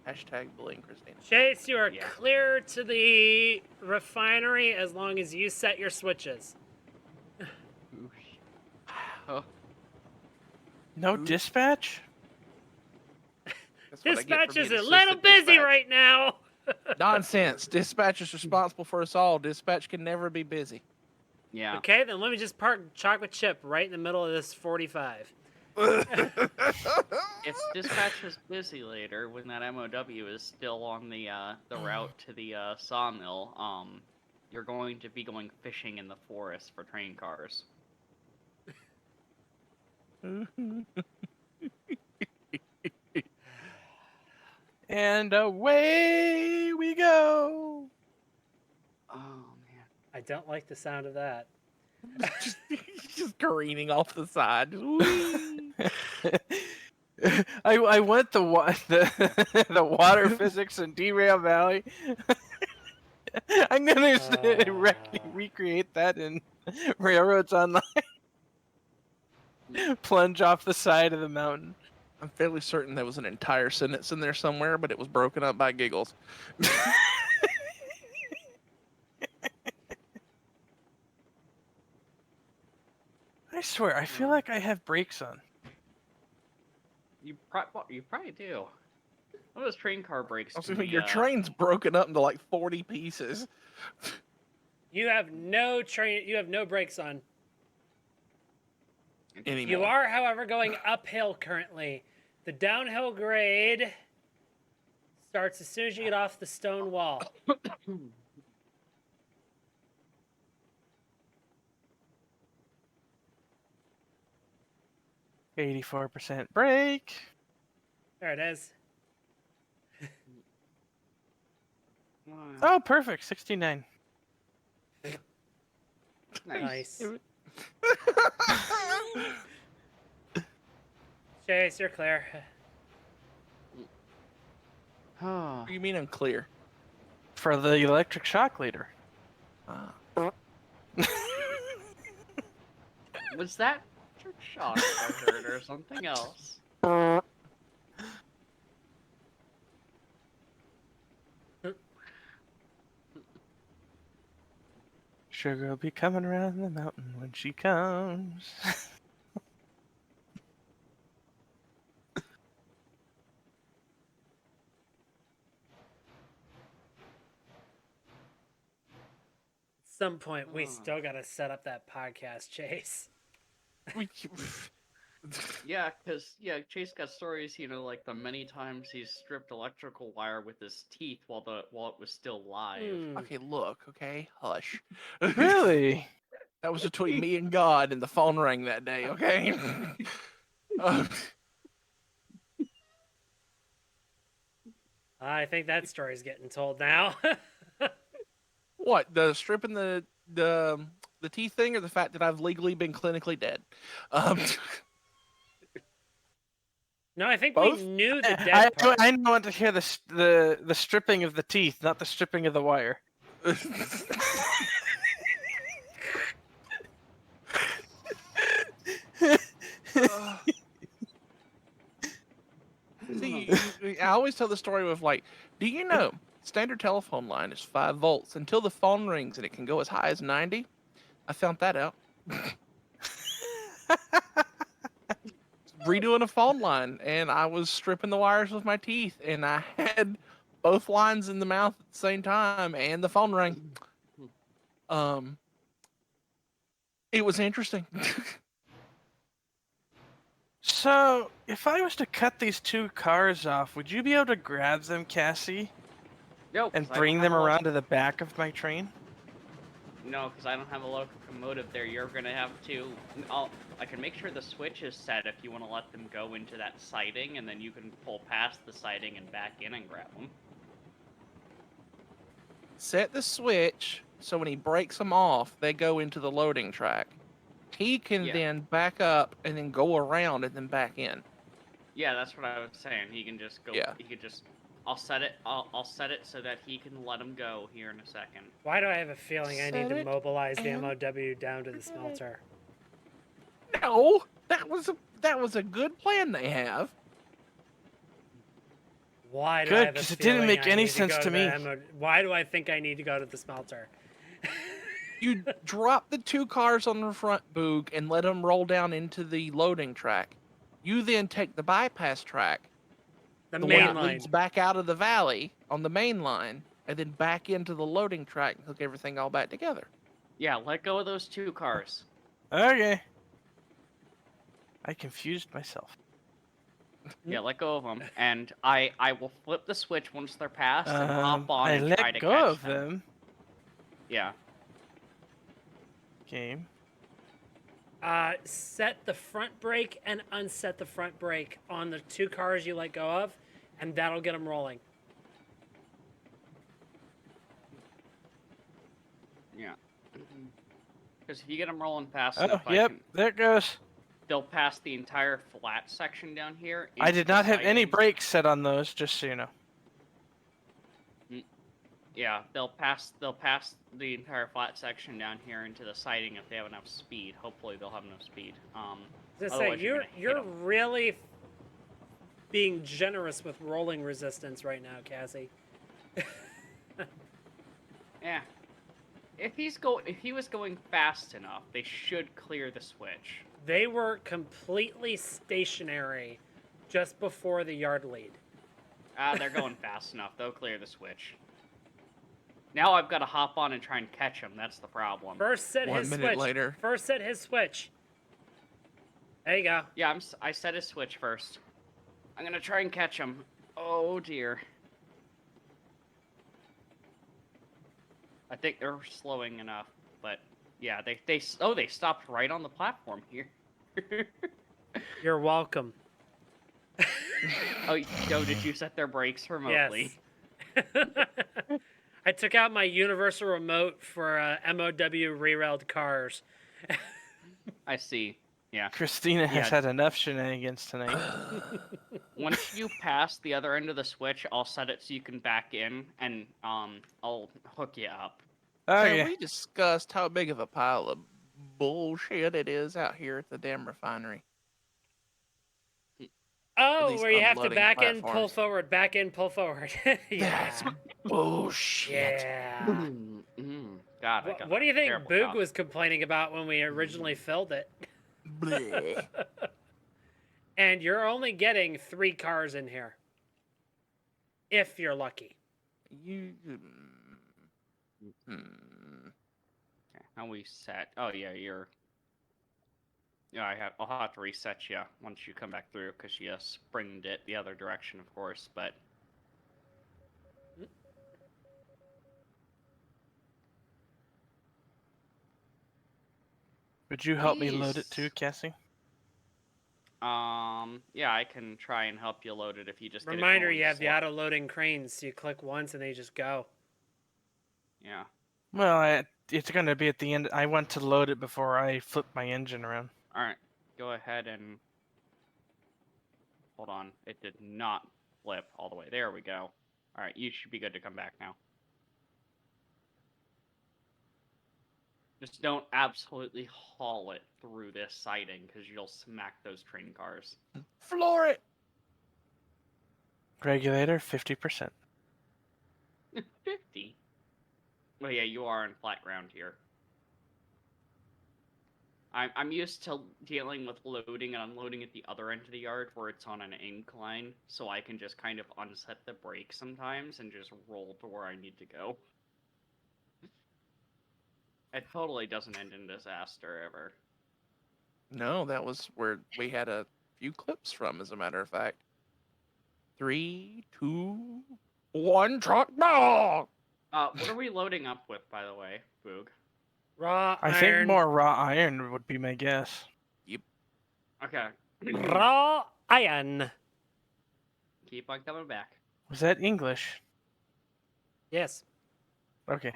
Hashtag bullying Christina. Chase, you are Yeah. clear to the refinery as long as you set your switches. Oh, No dispatch? That's what I get for Dispatch being is a assistant little busy dispatch. right now. Nonsense. Dispatch is responsible for us all. Dispatch can never be busy. Yeah. Okay, then let me just park chocolate chip right in the middle of this 45. If dispatch is busy later, when that MOW is still on the route to the sawmill, you're going to be going fishing in the forest for train cars. And away we go. Oh man. I don't like the sound of that. just careening off the side. Whee! I want the water physics in Derail Valley. I'm gonna recreate that in Railroads Online. Plunge off the side of the mountain. I'm fairly certain there was an entire sentence in there somewhere, but it was broken up by giggles. I swear, I feel like I have brakes on. You probably do. One of those train car brakes. I was can thinking, be, your train's broken up into like 40 pieces. You have no brakes on. Anymore. You are, however, going uphill currently. The downhill grade starts as soon as you get off the stone wall. 84% brake. There it is. Oh, perfect. 69. Nice. Chase, you're clear. Oh. What do you mean I'm clear? For the electric shock leader. Ah. Was that shock I heard or something else? Sugar will be coming around the mountain when she comes. At some point, we still gotta set up that podcast, Chase. Yeah, Chase got stories, like the many times he's stripped electrical wire with his teeth while it was still live. Okay, look, okay? Hush. Really? That was between me and God, and the phone rang that day, okay? I think that story's getting told now. What? The stripping the teeth thing, or the fact that I've legally been clinically dead? No, I think Both? we knew the dead part. I want to hear the stripping of the teeth, not the stripping of the wire. See, I always tell the story of like, do you know standard telephone line is 5 volts until the phone rings and it can go as high as 90? I found that out. Redoing a phone line, and I was stripping the wires with my teeth, and I had both lines in the mouth at the same time, and the phone rang. It was interesting. So, if I was to cut these 2 cars off, would you be able to grab them, Cassie, No, and bring them around to the back of my train? No, because I don't have a locomotive there. You're gonna have to. I can make sure the switch is set if you want to let them go into that siding, and then you can pull past the siding and back in and grab them. Set the switch so when he breaks them off, they go into the loading track. He can then back up and then go around and then back in. Yeah, that's what I was saying. He can just go. Yeah. He could just. I'll set it so that he can let him go here in a second. Why do I have a feeling I need Set to it mobilize the and- MOW down to the smelter? No, that was a good plan they have. Why do I Good, have a 'cause it didn't feeling make I any need sense go to the me. Why do I think I need to go to the smelter? You drop the 2 cars on the front, Boog, and let them roll down into the loading track. You then take the bypass track, The the one main that line. leads back out of the valley, on the main line, and then back into the loading track and hook everything all back together. Yeah, let go of those 2 cars. Okay. I confused myself. Yeah, let go of them, and I will flip the switch once they're passed and hop on I and try let to go catch of them. Yeah. Game. Set the front brake and unset the front brake on the 2 cars you let go of, and that'll get them rolling. Yeah. Because if you get them rolling fast Oh, enough, yep. There it goes. they'll pass the entire flat section down here. I into did the not have any siding. brakes set on those, just so you know. Yeah, they'll pass the entire flat section down here into the siding if they have enough speed. Hopefully they'll have enough speed. Just say Otherwise you're gonna hit you're 'em. really being generous with rolling resistance right now, Cassie. Yeah. If he was going fast enough, they should clear the switch. They were completely stationary just before the yard lead. They're going fast enough. They'll clear the switch. Now I've got to hop on and try and catch him. That's the problem. First set 1 his minute switch. later. First set his switch. There you go. Yeah, I set his switch first. I'm gonna try and catch him. Oh dear. I think they're slowing enough, but yeah, they stopped right on the platform here. You're welcome. Oh, did you set their brakes remotely? Yes. I took out my universal remote for MOW re-railed cars. I see. Yeah. Christina has Yeah. had enough shenanigans tonight. Once you pass the other end of the switch, I'll set it so you can back in, and I'll hook you up. Oh, Have yeah. we discussed how big of a pile of bullshit it is out here at the damn refinery? Oh, these where you have to unloading back in, pull platforms. forward, back in, pull forward. Yeah. That's bullshit. Yeah. God, I got What do you think terrible Boog cough. was complaining about when we originally filled it? Bleh. And you're only getting 3 cars in here. If you're lucky. You. Okay, how we set? Oh yeah, you're. Yeah, I'll have to reset you once you come back through because you springed it the other direction, of course. But Would you help me load it Jeez. too, Cassie? yeah, I can try and help you load it if you just Reminder, get it you have the going auto loading cranes. So you click once and they just go. Yeah. Well, it's going to be at the end. I want to load it before I flip my engine around. All right, go ahead and hold on. It did not flip all the way. There we go. All right, you should be good to come back now. Just don't absolutely haul it through this siding because you'll smack those train cars. Floor it. Regulator, 50%. 50. Well, yeah, you are on flat ground here. I'm used to dealing with loading and unloading at the other end of the yard where it's on an incline, so I can just kind of unset the brake sometimes and just roll to where I need to go. It totally doesn't end in disaster ever. No, that was where we had a few clips from, as a matter of fact. 3, 2, 1, truck dog. What are we loading up with, by the way, Boog? Raw I iron. think more raw iron would be my guess. Okay. Raw iron. Keep on coming back. Was that English? Yes. Okay.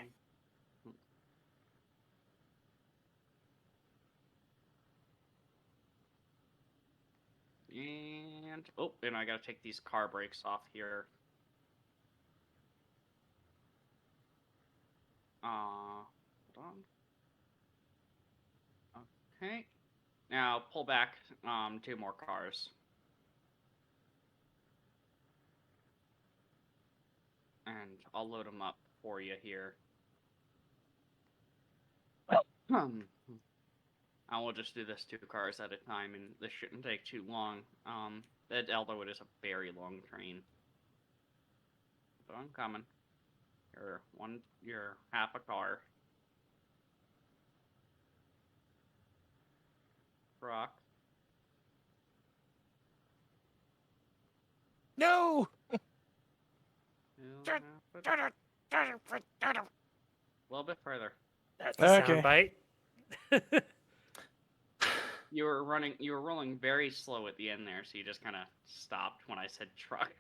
And and I gotta take these car brakes off here. Hold on. Okay. Now pull back 2 more cars. And I'll load them up for you here. I will just do this 2 cars at a time, and this shouldn't take too long. Although it is a very long train. So I'm coming. You're half a car. Rock. No. A little bit further. That's a Okay. soundbite. You were rolling very slow at the end there, so you just kind of stopped when I said truck.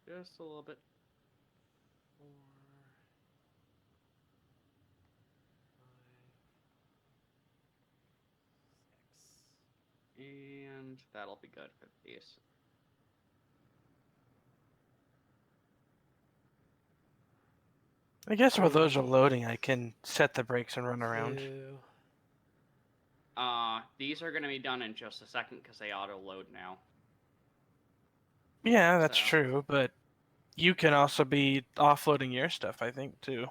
Just a little bit. 4, 5, 6. And that'll be good for these. I guess while those are loading, I can set the brakes and run around. 2. These are gonna be done in just a second because they auto load now. Yeah, that's So. true, but you can also be offloading your stuff, I think, too.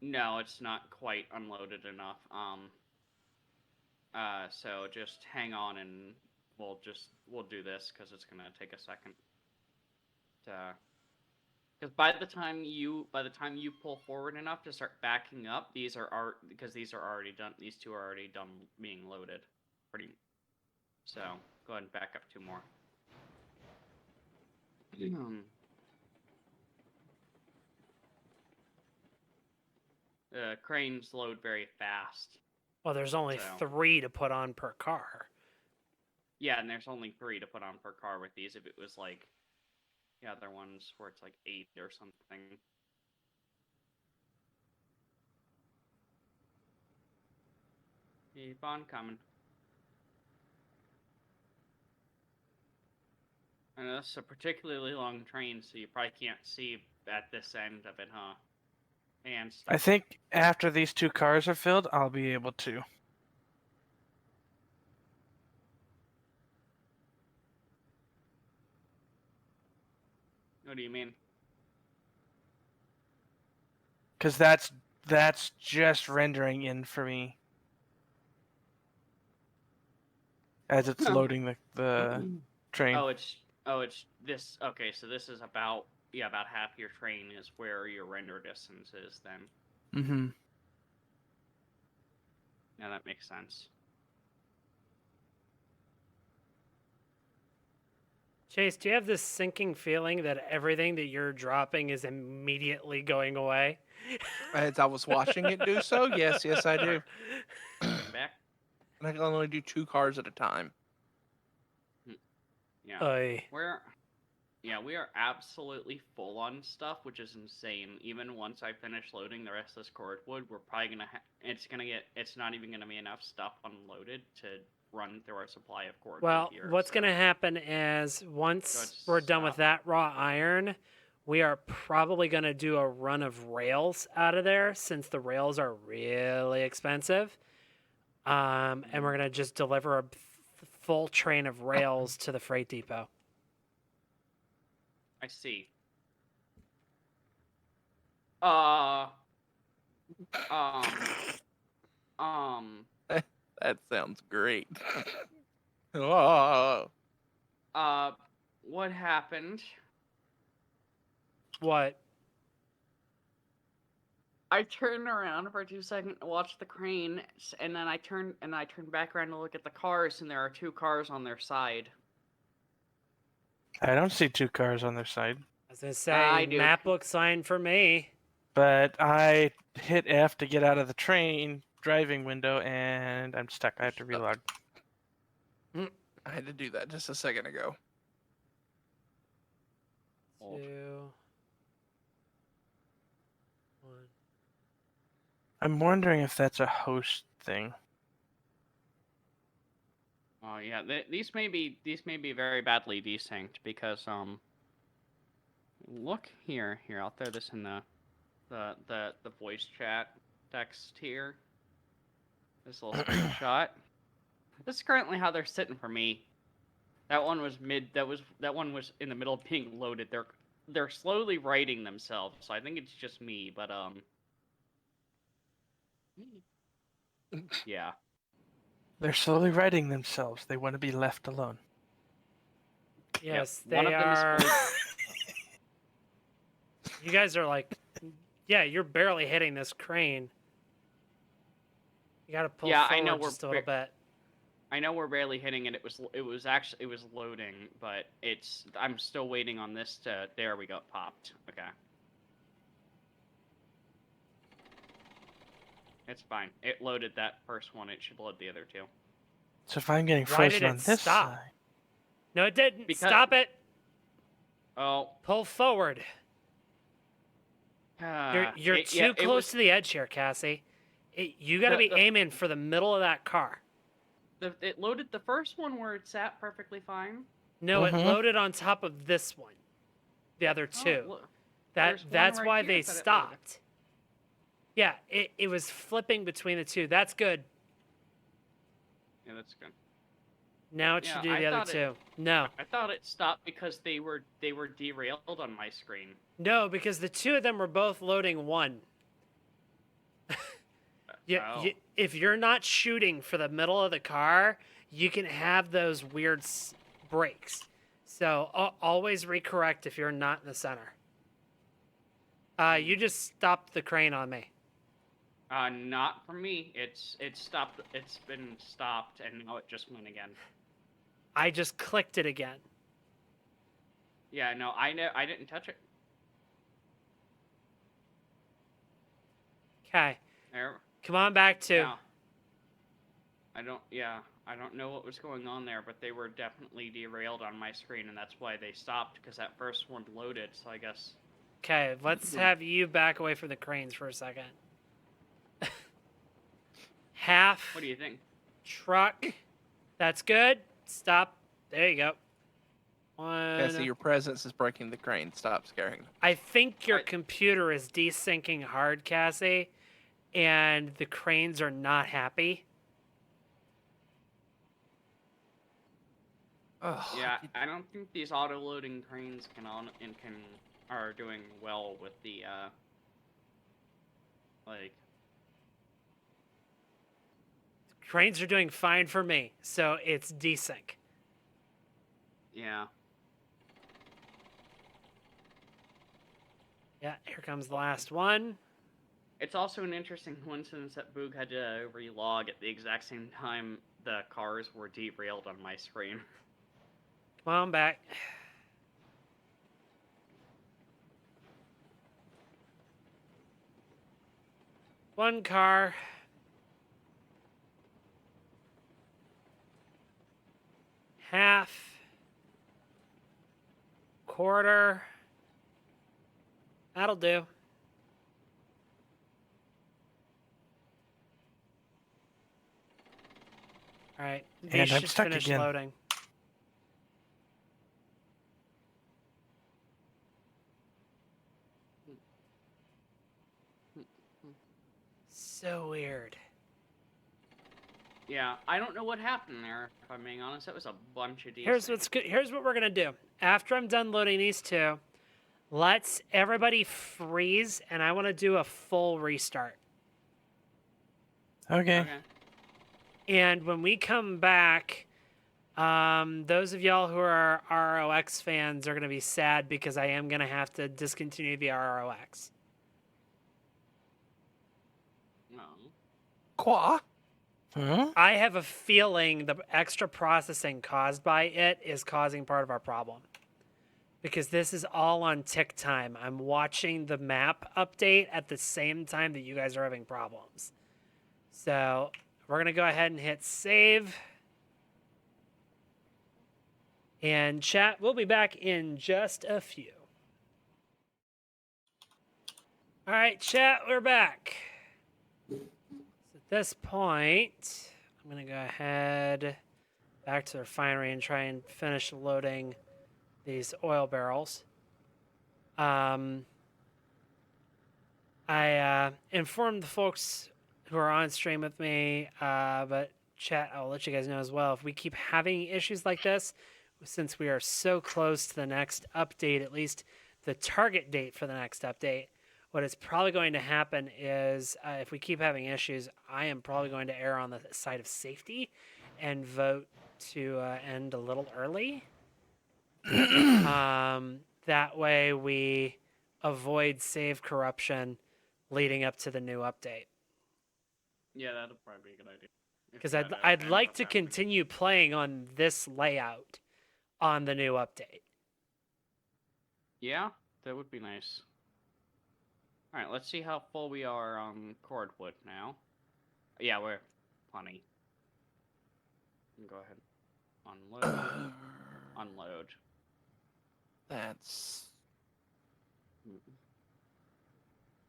No, it's not quite unloaded enough. So just hang on and we'll do this because it's gonna take a second. Because by the time you pull forward enough to start backing up, these are already done. These two are already done being loaded. So go ahead and back up 2 more. Cranes load very fast. Well, there's only 3 to put on per car. Yeah, and there's only 3 to put on per car with these. If it was like the other ones where it's like 8 or something. Keep on coming. I know this is a particularly long train, so you probably can't see at this end of it, huh? And stuff. I think after these 2 cars are filled, I'll be able to. What do you mean? Because that's just rendering in for me as it's loading the train. Oh, it's this. Okay, so this is about half your train is where your render distance is then. Mm-hmm. Yeah, that makes sense. Chase, do you have this sinking feeling that everything that you're dropping is immediately going away? As I was watching it do so, yes, I do. Back. And I can only do 2 cars at a time. Yeah. We are absolutely full on stuff, which is insane. Even once I finish loading the rest of this cordwood, we're probably gonna it's not even gonna be enough stuff unloaded to run through our supply of cordwood. Well, here, what's so. going to happen is once we're done with that raw iron, we are probably going to do a run of rails out of there since the rails are really expensive. And we're going to just deliver a full train of rails to the freight depot. I see. That sounds great. Oh. What happened? What? I turned around for 2 seconds to watch the crane, and then I turned back around to look at the cars, and there are 2 cars on their side. I don't see 2 cars on their side. I was going to say, map looks fine for me. But I hit F to get out of the train driving window, and I'm stuck. I have to relog. I had to do that just a second ago. 2, 1. I'm wondering if that's a host thing. Oh yeah, these may be very badly desynced because look here. I'll throw this in the voice chat text here. This little screenshot. This is currently how they're sitting for me. That one was that one was in the middle of being loaded. They're slowly righting themselves, so I think it's just me, but yeah. They're slowly righting themselves. They want to be left alone. Yes, one they of them is are. full- You guys are like, yeah, you're barely hitting this crane. You got to pull Yeah, forward I know we're just a little bit. I know we're barely hitting it. It was actually loading, but I'm still waiting on this to. There we go. Popped. Okay. It's fine. It loaded that first one. It should load the other two. So if I'm getting Why frozen did it on this stop? side, No, it didn't. Because- Stop it. Oh. Pull forward. You're too close to the edge here, Cassie. You got to be The- aiming for the middle of that car. It loaded the first one where it sat perfectly fine. No, it Mhm. loaded on top of this one. The other Oh, two. look. There's one That's right why here they that it loaded. stopped. Yeah, it was flipping between the two. That's good. Yeah, that's good. Now it Yeah, should do I the other thought two. No. I thought it stopped because they were derailed on my screen. No, because the two of them were both loading one. Oh. If you're not shooting for the middle of the car, you can have those weird breaks. So always recorrect if you're not in the center. You just stopped the crane on me. Not for me. It's stopped. It's been stopped, and now it just went again. I just clicked it again. Yeah, no, I know. I didn't touch it. Okay, There. come on back to. Yeah. I don't. Yeah, I don't know what was going on there, but they were definitely derailed on my screen, and that's why they stopped. Because that first one loaded. So I guess. Okay, let's have you back away from the cranes for a second. Half What do you think? truck. That's good. Stop. There you go. One. Cassie, your presence is breaking the crane. Stop scaring them. I think your I- computer is desyncing hard, Cassie, and the cranes are not happy. Ugh, Yeah, I don't think these auto-loading cranes are doing well with the like. Cranes are doing fine for me, so it's desync. Yeah. Yeah, here comes the last one. It's also an interesting coincidence that Boog had to relog at the exact same time the cars were derailed on my screen. Come on back. One car. Half. Quarter. That'll do. All right, these And I'm should stuck finish again. loading. So weird. Yeah, I don't know what happened there. If I'm being honest, that was a bunch of. Here's what's good. Here's what we're gonna do. After I'm done loading these two, let's everybody freeze, and I want to do a full restart. okay. Okay. And when we come back, those of y'all who are ROX fans are gonna be sad because I am gonna have to discontinue the ROX. No. Qua? Hmm? I have a feeling the extra processing caused by it is causing part of our problem. Because this is all on tick time. I'm watching the map update at the same time that you guys are having problems. So we're going to go ahead and hit save. And chat, we'll be back in just a few. All right, chat, we're back. At this point, I'm going to go ahead back to the refinery and try and finish loading these oil barrels. I informed the folks who are on stream with me, but chat, I'll let you guys know as well. If we keep having issues like this, since we are so close to the next update, at least the target date for the next update, what is probably going to happen is if we keep having issues, I am probably going to err on the side of safety and vote to end a little early. That way we avoid save corruption leading up to the new update. Yeah, that'll probably be a good idea. If Because that I'd ends like up to happening. continue playing on this layout on the new update. Yeah, that would be nice. All right, let's see how full we are on cordwood now. Yeah, we're plenty. Go ahead. Unload. Unload. That's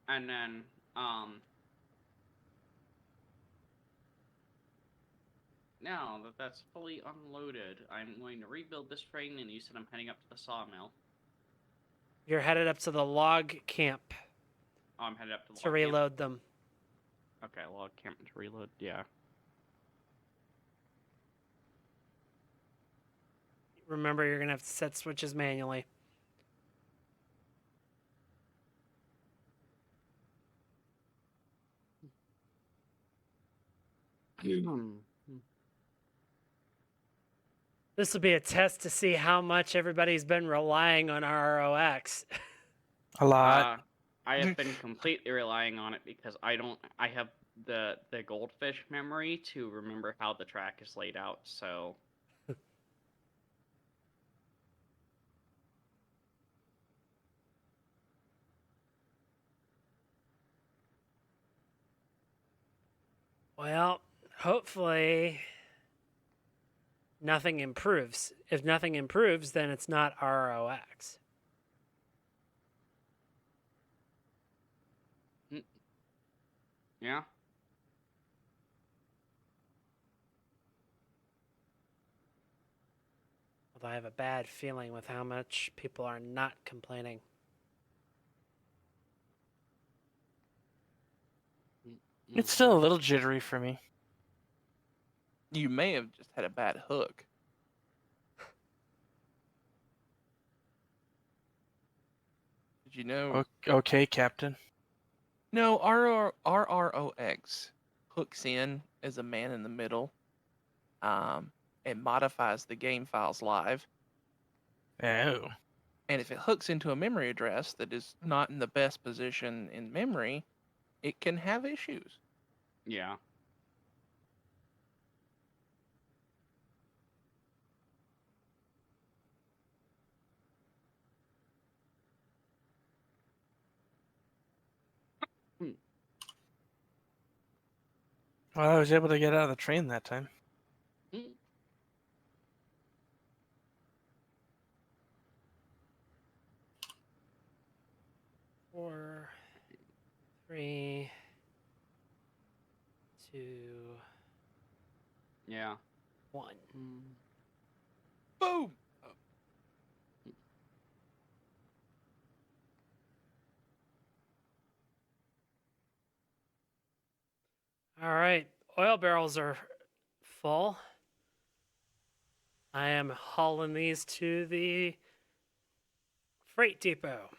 And then, now that that's fully unloaded, I'm going to rebuild this train, and you said I'm heading up to the sawmill. You're headed up to the log camp Oh, I'm headed up to the to log camp. reload them. Okay, log camp to reload, yeah. Remember, you're going to have to set switches manually. This will be a test to see how much everybody's been relying on ROX. A lot. I have been completely relying on it because I have the goldfish memory to remember how the track is laid out, so Well, hopefully nothing improves. If nothing improves, then it's not ROX. yeah. Although I have a bad feeling with how much people are not complaining. It's still a little jittery for me. you may have just had a bad hook. Did you know? Okay, Captain. No, RROX hooks in as a man in the middle. It modifies the game files live. Oh. And if it hooks into a memory address that is not in the best position in memory, it can have issues. Yeah. Well, I was able to get out of the train that time. Mm. 4, 3, 2, Yeah. 1. Boom! All right, oil barrels are full. I am hauling these to the freight depot.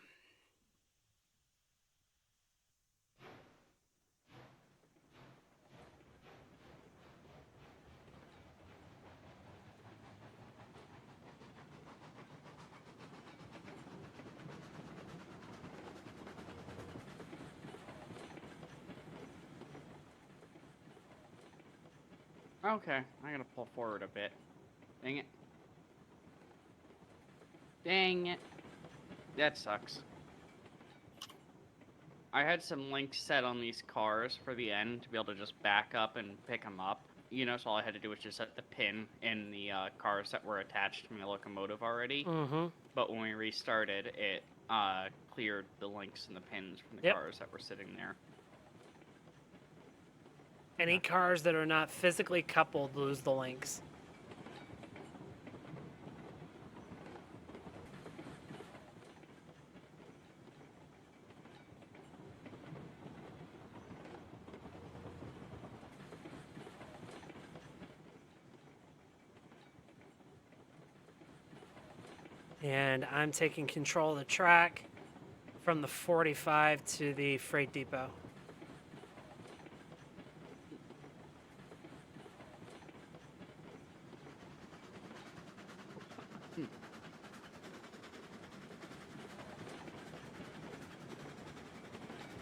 Okay, I gotta pull forward a bit. Dang it. Dang it. That sucks. I had some links set on these cars for the end to be able to just back up and pick them up. You know, so all I had to do was just set the pin in the cars that were attached to my locomotive already. Mm-hmm. But when we restarted, it cleared the links and the pins from the Yep. cars that were sitting there. Any cars that are not physically coupled lose the links. And I'm taking control of the track from the 45 to the freight depot.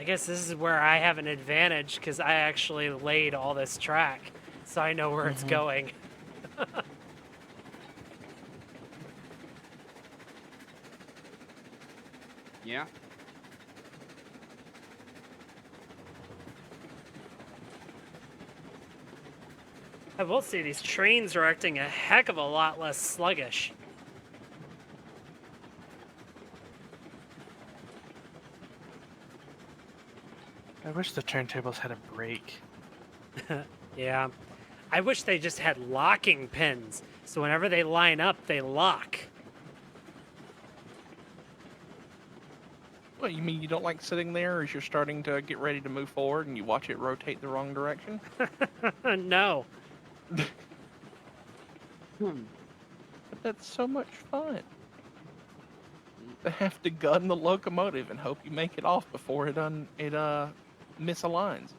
I guess this is where I have an advantage because I actually laid all this track, so I know where it's going. Yeah. I will say these trains are acting a heck of a lot less sluggish. I wish the turntables had a brake. Yeah. I wish they just had locking pins, so whenever they line up, they lock. What, you mean you don't like sitting there as you're starting to get ready to move forward and you watch it rotate the wrong direction? No. But that's so much fun. To have to gun the locomotive and hope you make it off before it misaligns.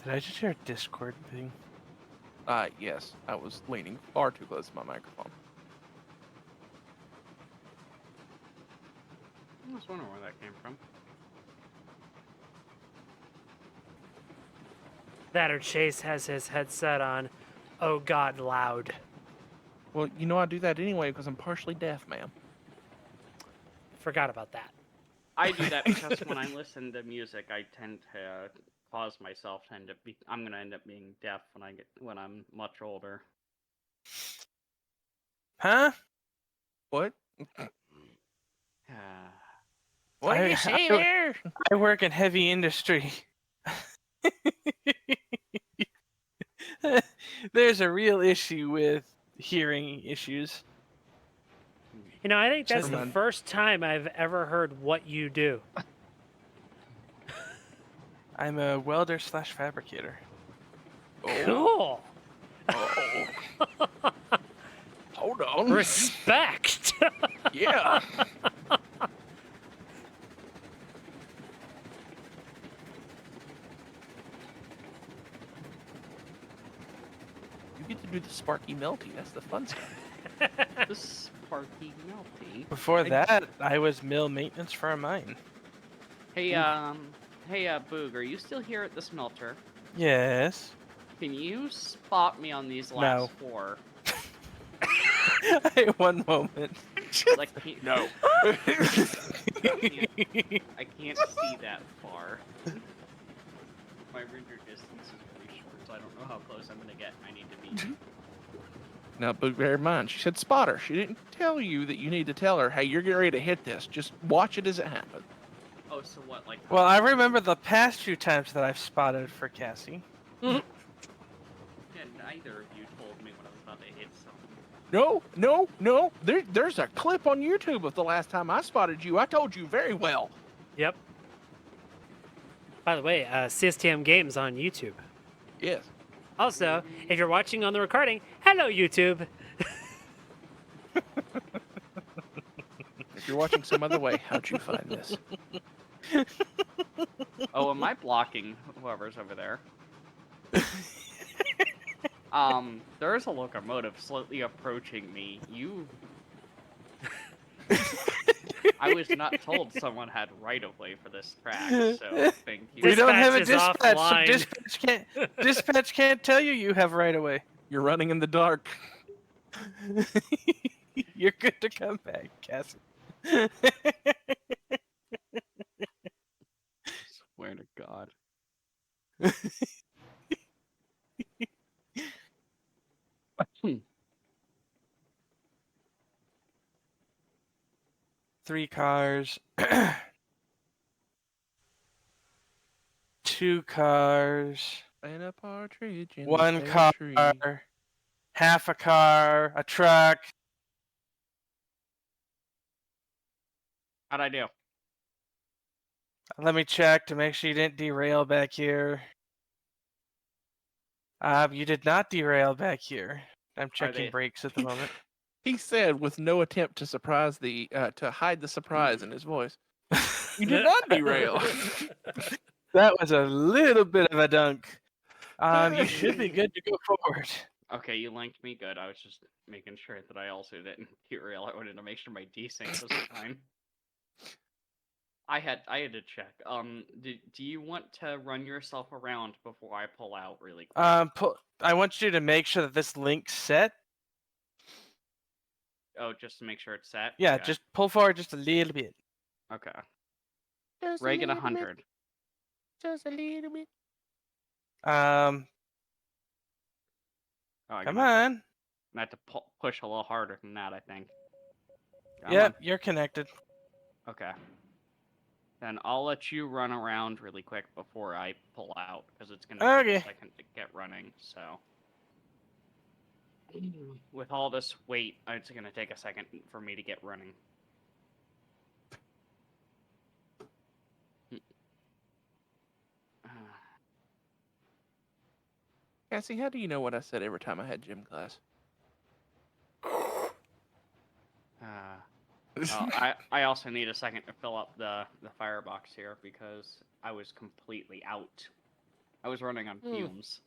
Did I just hear a Discord thing? Yes, I was leaning far too close to my microphone. I was wondering where that came from. That or Chase has his headset on. Oh God, loud. Well, you know I do that anyway because I'm partially deaf, ma'am. Forgot about that. I do that because when I listen to music, I tend to cause myself to end up I'm gonna end up being deaf when I'm much older. Huh? What? Ah. What do you say there? I work in heavy industry. There's a real issue with hearing issues. You know, I think that's Never the mind. first time I've ever heard what you do. I'm a welder / fabricator. Cool. Oh. Hold on. Respect. Yeah. You get to do the sparky melty. That's the fun stuff. The Sparky Melty. Before that, I was mill maintenance for a mine. Hey, Boog, are you still here at the smelter? Yes. Can you spot me on these last 4? One moment. Like, No. I can't see that far. My render distance is really short, so I don't know how close I'm gonna get. I need to be. Now, but bear in mind, she said spot her. She didn't tell you that you need to tell her, hey, you're getting ready to hit this. Just watch it as it happens. Oh, so what? Like. Well, I remember the past few times that I've spotted for Cassie. Yeah, neither of you told me when I was about to hit something. No. There's a clip on YouTube of the last time I spotted you. I told you very well. Yep. By the way, CSTMGames on YouTube. Yes. Also, if you're watching on the recording, hello YouTube. If you're watching some other way, how'd you find this? Oh, am I blocking whoever's over there? There's a locomotive slowly approaching me. I was not told someone had right-of-way for this track, so thank you. We don't have a Dispatch is dispatch. So offline. dispatch can't tell you have right away. You're running in the dark. You're good to come back, Cassie. Swear to God. Three cars. 2 cars. And a partridge in 1 the pear car. tree. Half a car. A truck. How'd I do? Let me check to make sure you didn't derail back here. You did not derail back here. I'm checking they- brakes at the moment. He said with no attempt to surprise to hide the surprise in his voice. You did not derail. That was a little bit of a dunk. You should be good to go forward. Okay, you linked me. Good. I was just making sure that I also didn't derail. I wanted to make sure my desync was fine. I had to check. Do you want to run yourself around before I pull out really quick? I want you to make sure that this link's set. Oh, just to make sure it's set. Yeah, Okay. just pull forward just a little bit. Okay. Just a Reagan little bit, 100. just a little bit. Oh, Come on. I have to push a little harder than that, I think. Come Yep, on. you're connected. Okay. Then I'll let you run around really quick before I pull out, because it's going to take a second to get running, so... With all this weight, it's going to take a second for me to get running. Cassie, how do you know what I said every time I had gym class? I also need a second to fill up the firebox here because I was completely out. I was running on fumes.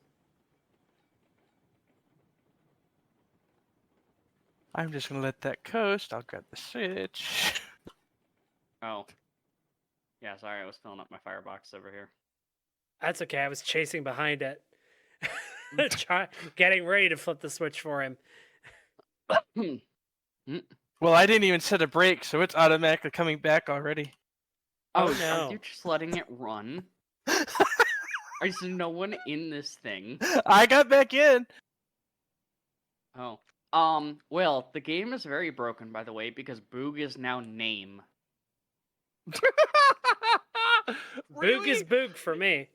I'm just gonna let that coast. I'll grab the switch. Oh. Yeah, sorry, I was filling up my firebox over here. That's okay. I was chasing behind it, getting ready to flip the switch for him. Well, I didn't even set a brake, so it's automatically coming back already. Oh, Are no. you just letting it run? Is no one in this thing? I got back in. Oh. Well, the game is very broken, by the way, because Boog is now name. Boog is Boog for me.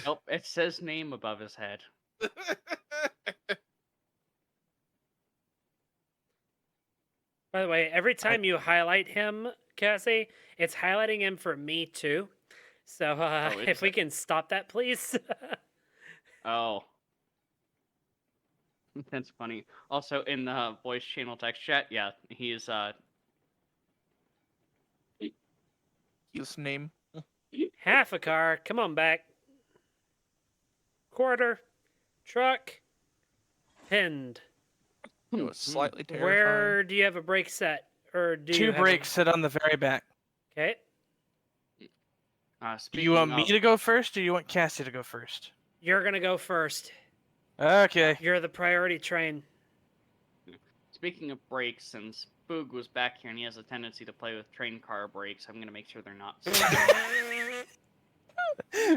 Nope, it says name above his head. By the way, every time you highlight him, Cassie, it's highlighting him for me too. So if we can stop that, please. Oh. That's funny. Also, in the voice channel text chat, yeah, he's, Use name. Half a car. Come on back. Quarter. Truck. Pinned. It was slightly terrifying. Where do you have a brake set? Or do you Two have brakes sit on the very back. Okay. Do you want me to go first, or you want Cassie to go first? You're going to go first. Okay. You're the priority train. Speaking of brakes, since Boog was back here and he has a tendency to play with train car brakes, I'm gonna make sure they're not.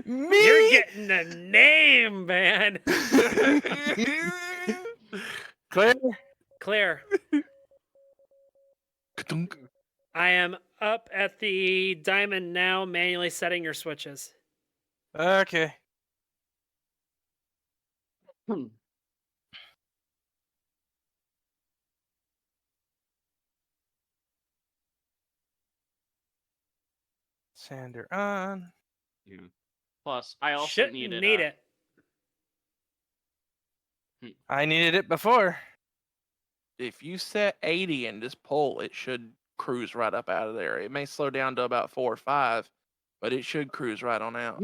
Me? You're getting a name, man. Claire? Clear. I am up at the diamond now, manually setting your switches. Okay. Sander on. Yeah. Plus, I also Shouldn't needed need it. I needed it before. If you set 80 and just pull, it should cruise right up out of there. It may slow down to about 4 or 5, but it should cruise right on out.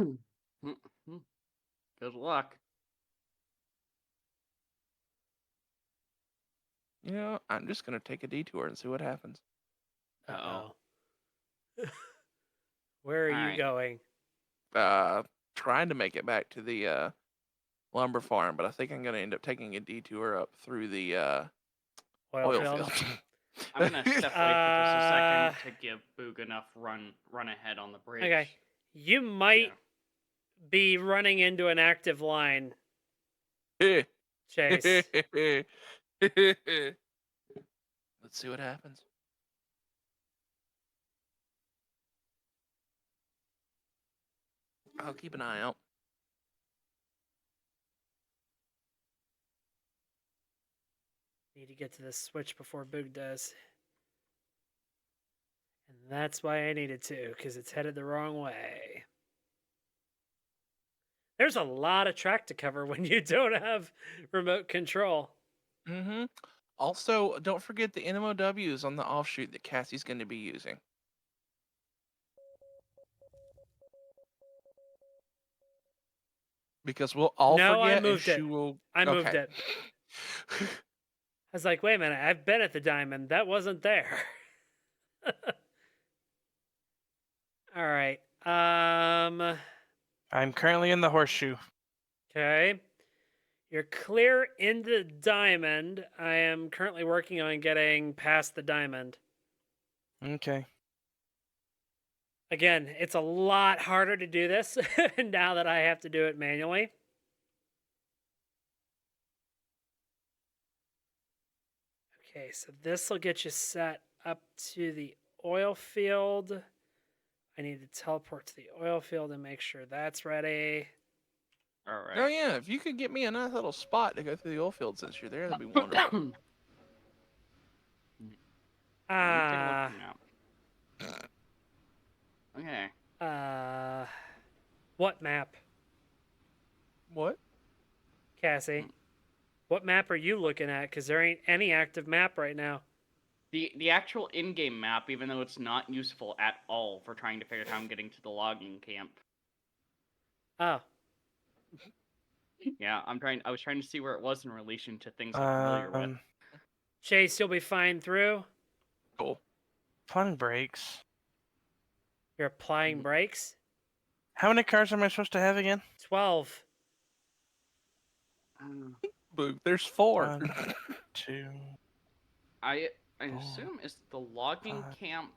Good luck. You know, I'm just going to take a detour and see what happens. Uh-oh. Where are you going? Trying to make it back to the lumber farm, but I think I'm going to end up taking a detour up through the oil field. I'm gonna step away for just a second to give Boog enough run ahead on the bridge. Okay. You might be running into an active line. Chase. Let's see what happens. I'll keep an eye out. Need to get to this switch before Boog does. And that's why I needed to, because it's headed the wrong way. There's a lot of track to cover when you don't have remote control. Mm-hmm. Also, don't forget the NMOWs on the offshoot that Cassie's going to be using. Because we'll all No, I forget, moved and it. she will. I moved Okay. it. I was like, wait a minute, I've been at the diamond. That wasn't there. All right. I'm currently in the horseshoe. Okay. You're clear into the diamond. I am currently working on getting past the diamond. Okay. Again, it's a lot harder to do this now that I have to do it manually. Okay, so this will get you set up to the oil field. I need to teleport to the oil field and make sure that's ready. All Oh right. yeah, if you could get me a nice little spot to go through the oil field since you're there, that'd be wonderful. Let me take a look Ah, at the map. Okay. what map, What? Cassie? What map are you looking at? Because there ain't any active map right now. The actual in-game map, even though it's not useful at all for trying to figure out how I'm getting to the logging camp. Oh, Yeah, I was trying to see where it was in relation to things I'm familiar with. Chase, you'll be fine through. Cool. Fun breaks. You're applying brakes. How many cars am I supposed to have again? 12. Boo. There's 4. 1, 2. I Oh, assume is the logging 5. camp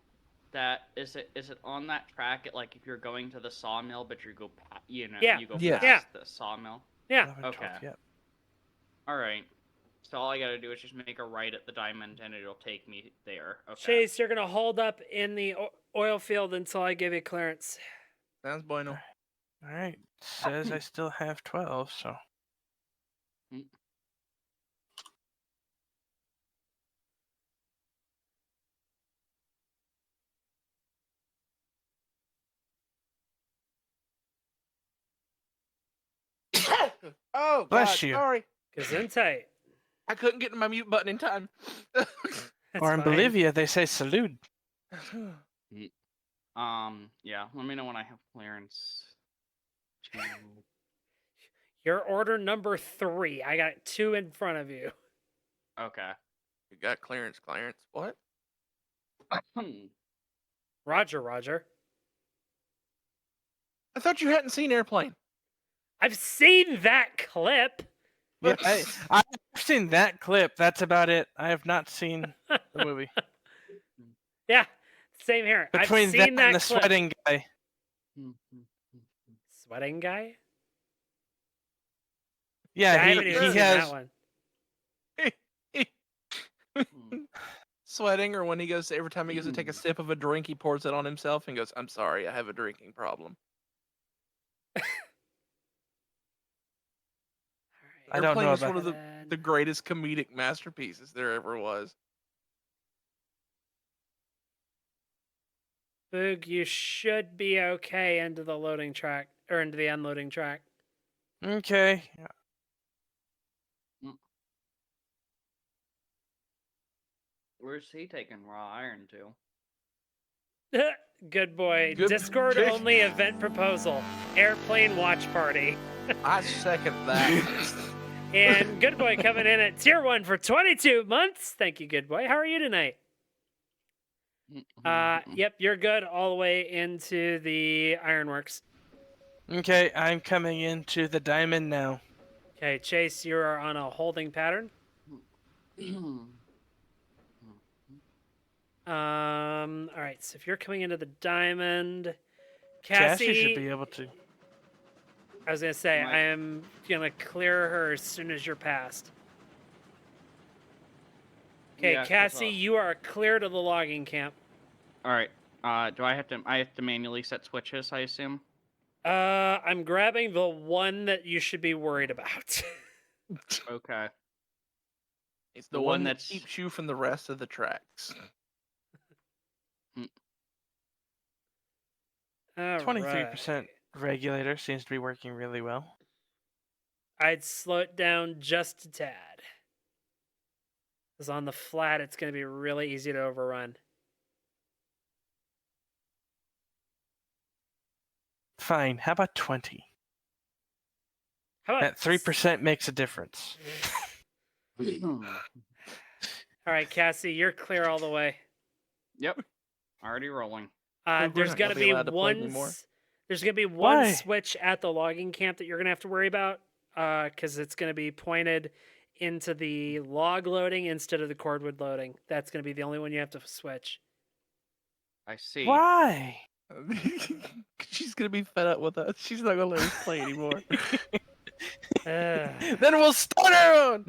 that is it on that track at like if you're going to the sawmill but you go Yeah. you go Yes. past Yeah. the sawmill. Yeah. 11, 12, Okay. yep. All right. So all I gotta do is just make a right at the diamond and it'll take me there. Okay. Chase, you're gonna hold up in the oil field until I give you clearance. Sounds bueno. Alright. Says I still have 12, so. Oh, Bless God, you. sorry. Gesundheit. I couldn't get to my mute button in time. That's Or in fine. Bolivia, they say salute. Yeah. Let me know when I have clearance. To... You're order number 3. I got 2 in front of you. Okay. You got clearance, Clarence. What? Roger, Roger. I thought you hadn't seen Airplane. I've seen that clip. Yeah, I've seen that clip. That's about it. I have not seen the movie. Yeah, same here. Between I've seen that and the clip. sweating guy. Sweating guy? Yeah, I haven't even he seen has. that one. Sweating, or when he goes, every time he goes to take a sip of a drink, he pours it on himself and goes, "I'm sorry, I have a drinking problem." I don't Airplane know is about one of the greatest comedic masterpieces there ever was. Boog, you should be okay into the loading track, or into the unloading track. Okay. Where's he taking raw iron to? Good boy. Good Discord pick. only event proposal. Airplane watch party. I second that. And Good Boy coming in at tier 1 for 22 months. Thank you, Good Boy. How are you tonight? Yep, you're good all the way into the ironworks. Okay, I'm coming into the diamond now. Okay, Chase, you are on a holding pattern. All right, so if you're coming into the diamond, Cassie Cassie should be able to. I was gonna say, Right. I am gonna clear her as soon as you're past. Okay, Yeah, 'cause, Cassie, you are clear to the logging camp. All right. Do I have to manually set switches? I assume. I'm grabbing the one that you should be worried about. Okay. It's the one that keeps you from the rest of the tracks. 23% regulator seems to be working really well. I'd slow it down just a tad. Because on the flat, it's going to be really easy to overrun. Fine. How about 20? How about That 3% makes a difference. All right, Cassie, you're clear all the way. Yep. Already rolling. We're There's not gonna gonna be be allowed to play one. anymore. There's gonna be one Why? switch at the logging camp that you're gonna have to worry about, because it's gonna be pointed into the log loading instead of the cordwood loading. That's gonna be the only one you have to switch. I see. Why? She's gonna be fed up with us. She's not gonna let us play anymore. Ugh. Then we'll start our own.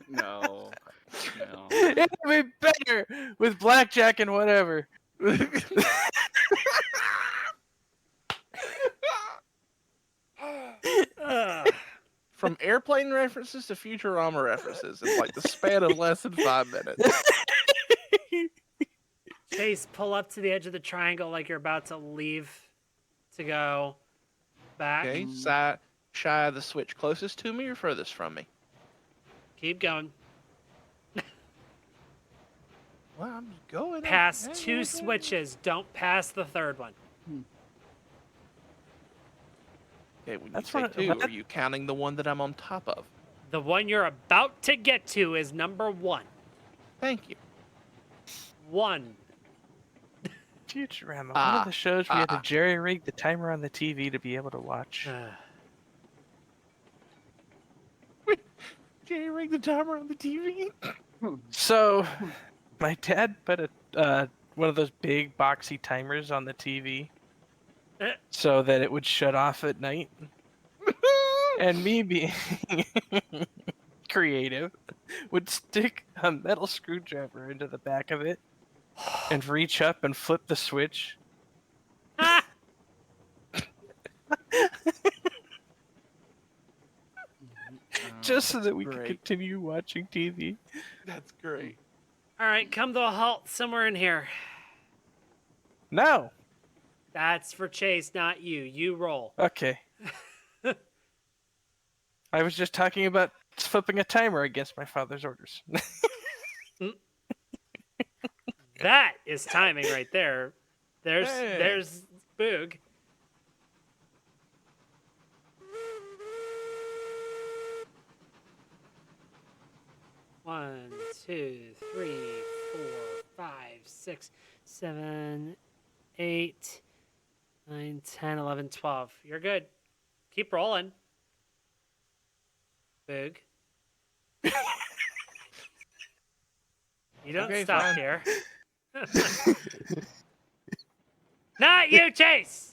No. No. It'll be better with blackjack and whatever. Ugh. From airplane references to Futurama references in like the span of less than 5 minutes. Chase, pull up to the edge of the triangle like you're about to leave to go back. Okay, shy of the switch closest to me or furthest from me? Keep going. Well, I'm just going. Pass two switches. Don't pass the third one. Okay, when you That's say what- two, what? are you counting the one that I'm on top of? The one you're about to get to is number 1. Thank you. 1. Futurama, one of the shows we had to ah. jerry-rig the timer on the TV to be able to watch. Jerry, ring the timer on the TV. So, my dad put a one of those big boxy timers on the TV so that it would shut off at night. And me being creative would stick a metal screwdriver into the back of it and reach up and flip the switch. Ah! Just so that we could great. continue watching TV. That's great. All right, come to a halt somewhere in here. No. That's for Chase, not you. You roll. Okay. I was just talking about flipping a timer against my father's orders. That is timing right there. There's Hey. there's Boog. One, 2, 3, 4, 5, 6, 7, 8, 9, 10, 11, 12. You're good. Keep rolling. Boog. You don't Okay, stop fine. here. Not you, Chase!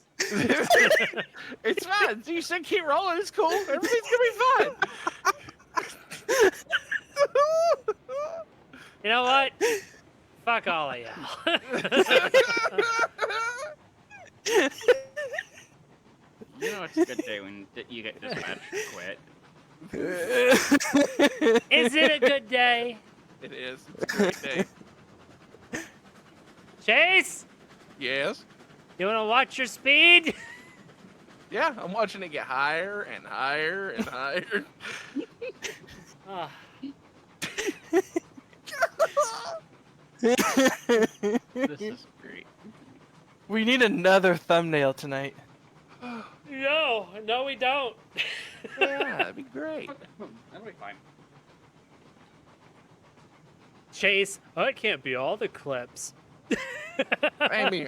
It's fine. You said keep rolling. It's cool. Everything's gonna be fine. You know what? Fuck all of y'all. You know it's a good day when you get dispatched to quit. Is it a good day? It is. It's a great day. Chase? Yes. You want to watch your speed? Yeah, I'm watching it get higher and higher and higher. Ah, This is great. We need another thumbnail tonight. no, we don't. Yeah, that'd be great. That'll be fine. Chase, oh, it can't be all the clips. I mean,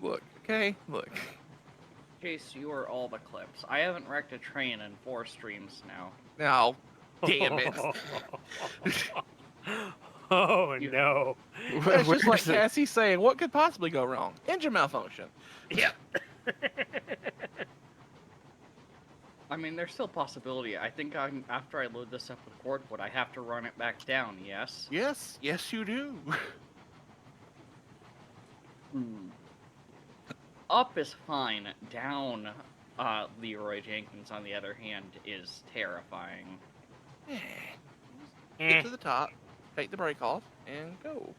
look, okay, look. Chase, you are all the clips. I haven't wrecked a train in 4 streams now. Now, damn it. Oh, You- no. That's just like Where's the- Cassie saying, what could possibly go wrong? Engine malfunction. Yep. I mean, there's still a possibility. I think after I load this up with cordwood, I have to run it back down, yes? Yes, yes you do. Up is fine. Down, Leroy Jenkins, on the other hand, is terrifying. Get to the top, take the brake off, and go.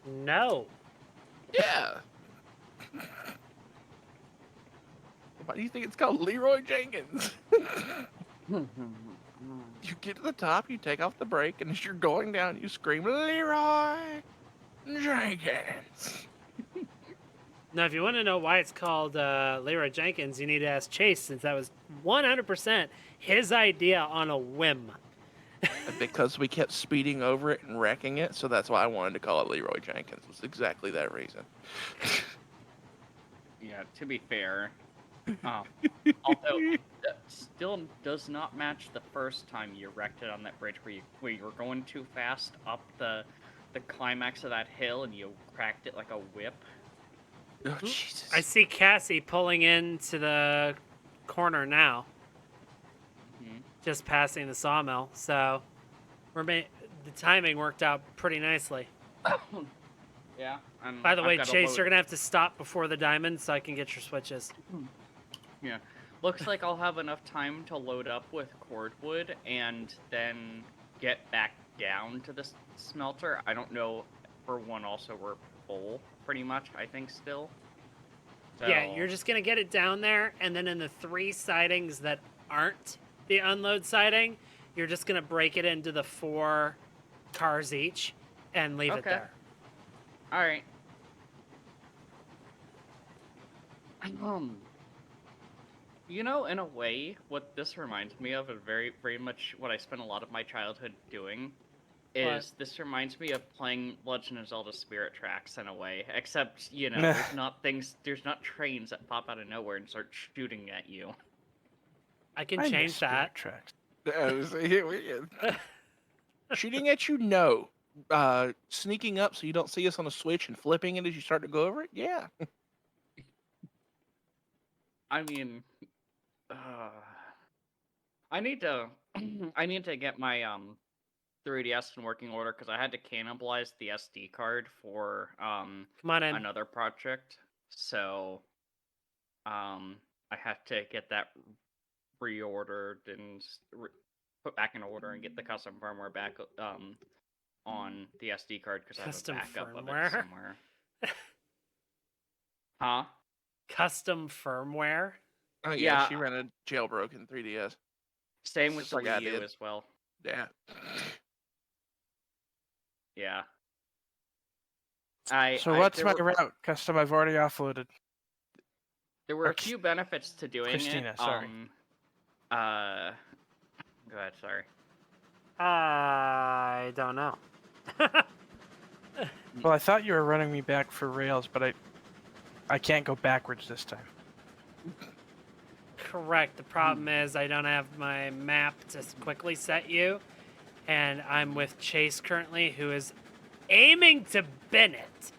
No. Yeah. Why do you think it's called Leroy Jenkins? You get to the top, you take off the brake, and as you're going down, you scream, Leroy Jenkins. Now, if you want to know why it's called Leroy Jenkins, you need to ask Chase, since that was 100% his idea on a whim. Because we kept speeding over it and wrecking it, so that's why I wanted to call it Leroy Jenkins. It was exactly that reason. Yeah, to be fair, although that still does not match the first time you wrecked it on that bridge where you were going too fast up the climax of that hill and you cracked it like a whip. Oh, Jesus. I see Cassie pulling into the corner now, Mhm. just passing the sawmill. So the timing worked out pretty nicely. Yeah. And By the way, I've gotta Chase, load- you're going to have to stop before the diamond so I can get your switches. Yeah. Looks like I'll have enough time to load up with cordwood and then get back down to the smelter. I don't know. For one, also we're full pretty much. I think still. Yeah, So- you're just going to get it down there, and then in the 3 sidings that aren't the unload siding, you're just going to break it into the 4 cars each and leave it Okay. there. All right. You know, in a way, what this reminds me of, and very, very much what I spent a lot of my childhood doing, is this reminds me of playing Legend of Zelda Spirit Tracks in a way. Except, you know, there's not trains that pop out of nowhere and start shooting at you. I can I miss change that. Spirit Tracks. Shooting at you? No. Sneaking up so you don't see us on a switch and flipping it as you start to go over it? Yeah. I mean, I need to, I need to get my 3DS in working order because I had to cannibalize the SD card for Come on in. another project. So, I have to get that reordered and put back in order and get the custom firmware back on the SD card because I have a Custom backup of firmware? it somewhere. Huh? Custom firmware? Oh, Yeah. She ran a jailbroken 3DS. Same with Just the like I Wii U did. as well. Yeah. Yeah. So what's there my were, route? Custom I've already offloaded. There were or a few benefits to doing Christina, it. sorry. Go ahead. Sorry. I don't know. Well, I thought you were running me back for rails, but I can't go backwards this time. Correct. The problem is I don't have my map to quickly set you, and I'm with Chase currently, who is aiming to Bennett.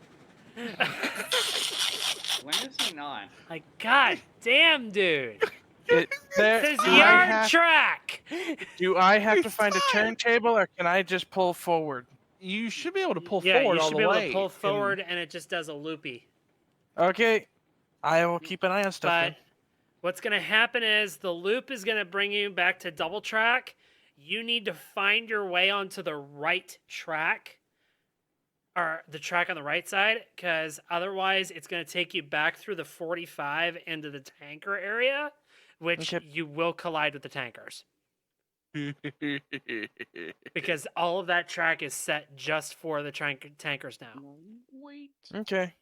When is he not? Like, god damn, dude. This This is your track. Do I have to find a turntable, or can I just pull forward? You should be able to pull Yeah, forward you all should the be able way. to pull forward, and it just does a loopy. Okay, I will keep an eye on stuff. But Then. what's going to happen is the loop is going to bring you back to double track. You need to find your way onto the right track, or the track on the right side, because otherwise it's going to take you back through the 45 into the tanker area, which Okay. you will collide with the tankers. Because all of that track is set just for the tankers now. Wait. Okay.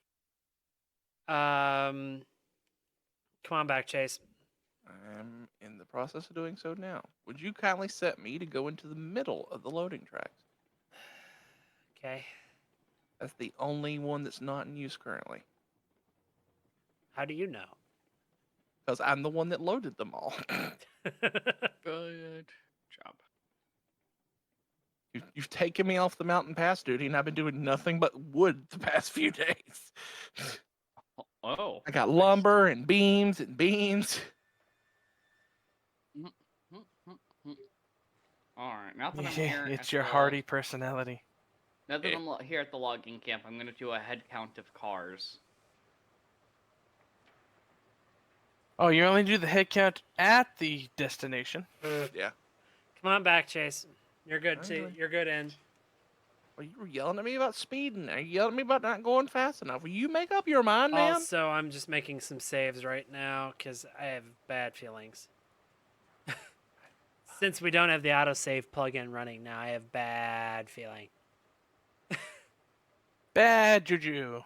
Come on back, Chase. I'm in the process of doing so now. Would you kindly set me to go into the middle of the loading tracks? Okay. That's the only one that's not in use currently. How do you know? Because I'm the one that loaded them all. Good job. You've taken me off the mountain pass duty, and I've been doing nothing but wood the past few days. Oh. I got lumber and beams and beams. All right. Now that I'm here, It's at your the- hardy personality. Now that I'm here at the logging camp, I'm gonna do a head count of cars. Oh, you only do the head count at the destination. Yeah. Come on back, Chase. You're good. Alright. You're good in. Well, you were yelling at me about speeding. Are you yelling at me about not going fast enough? Will you make up your mind, man? Also, I'm just making some saves right now because I have bad feelings. Since we don't have the autosave plugin running now, I have bad feeling. Bad juju.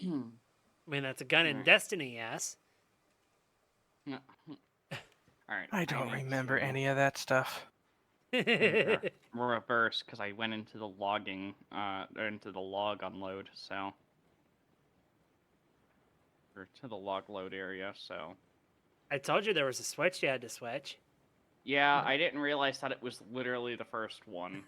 I mean, that's a gun in Alright. Destiny, yes. All right. I don't need remember to- any of that stuff. Okay. Reverse, because I went into the logging, or into the log unload, so. Or to the log load area, so. I told you there was a switch you had to switch. Yeah, I didn't realize that it was literally the first one.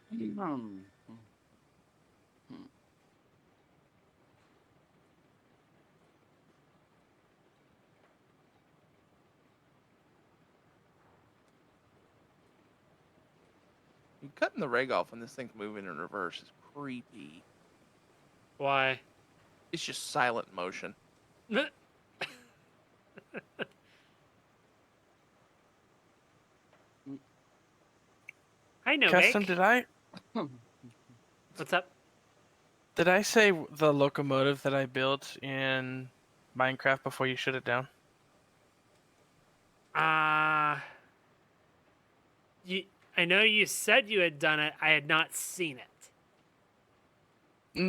Hmm. You cutting the reg off when this thing's moving in reverse is creepy. Why? It's just silent motion. I know, Custom, Vic. What's up? did I say the locomotive that I built in Minecraft before you shut it down? I know you said you had done it. I had not seen it.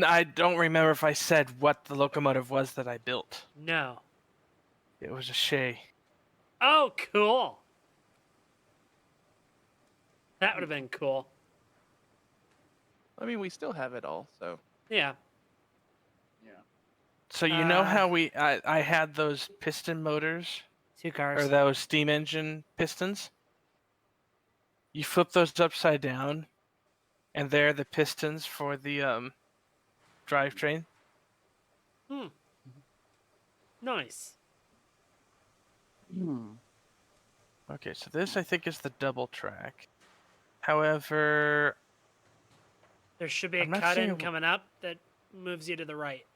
I don't remember if I said what the locomotive was that I built. No. It was a Shay. Oh, cool. That would have been cool. I mean, we still have it all, so. Yeah. Yeah. So you know how I had those piston motors 2 cars. or those steam engine pistons? You flip those upside down, and they're the pistons for the drivetrain. Nice. Okay, so this I think is the double track. However, There should be a I'm not cut-in seeing- coming up that moves you to the right.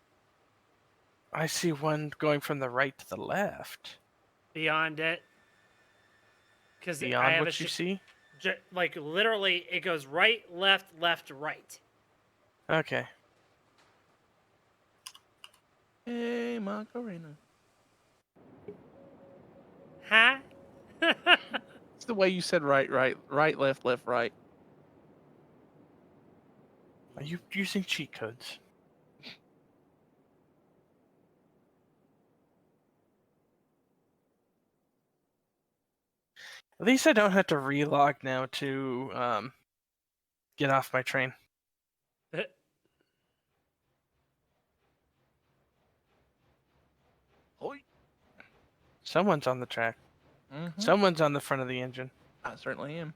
I see one going from the right to the left. Beyond it. Because I Beyond have what you see? like, literally, it goes right, left, left, right. Okay. Hey, Macarena. Huh? It's the way you said right, left, right. Are you using cheat codes? At least I don't have to relog now to get off my train. Oi. Someone's on the track. Mm-hmm. Someone's on the front of the engine. I certainly am.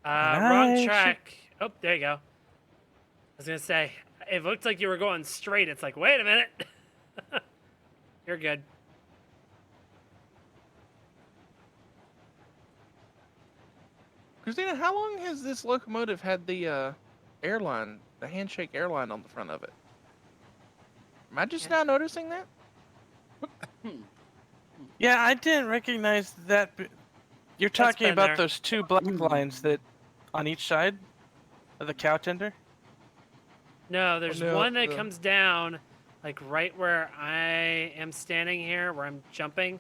Wrong I track. Oh, there you go. I was going to say, it looked like you were going straight. It's like, wait a minute. You're good. Christina, how long has this locomotive had the airline, the handshake airline on the front of it? Am I just now noticing that? Yeah, I didn't recognize that. You're That's talking been about there. those 2 black lines that on each side of the cow tender? No, there's no, one that the- comes down, like right where I am standing here, where I'm jumping.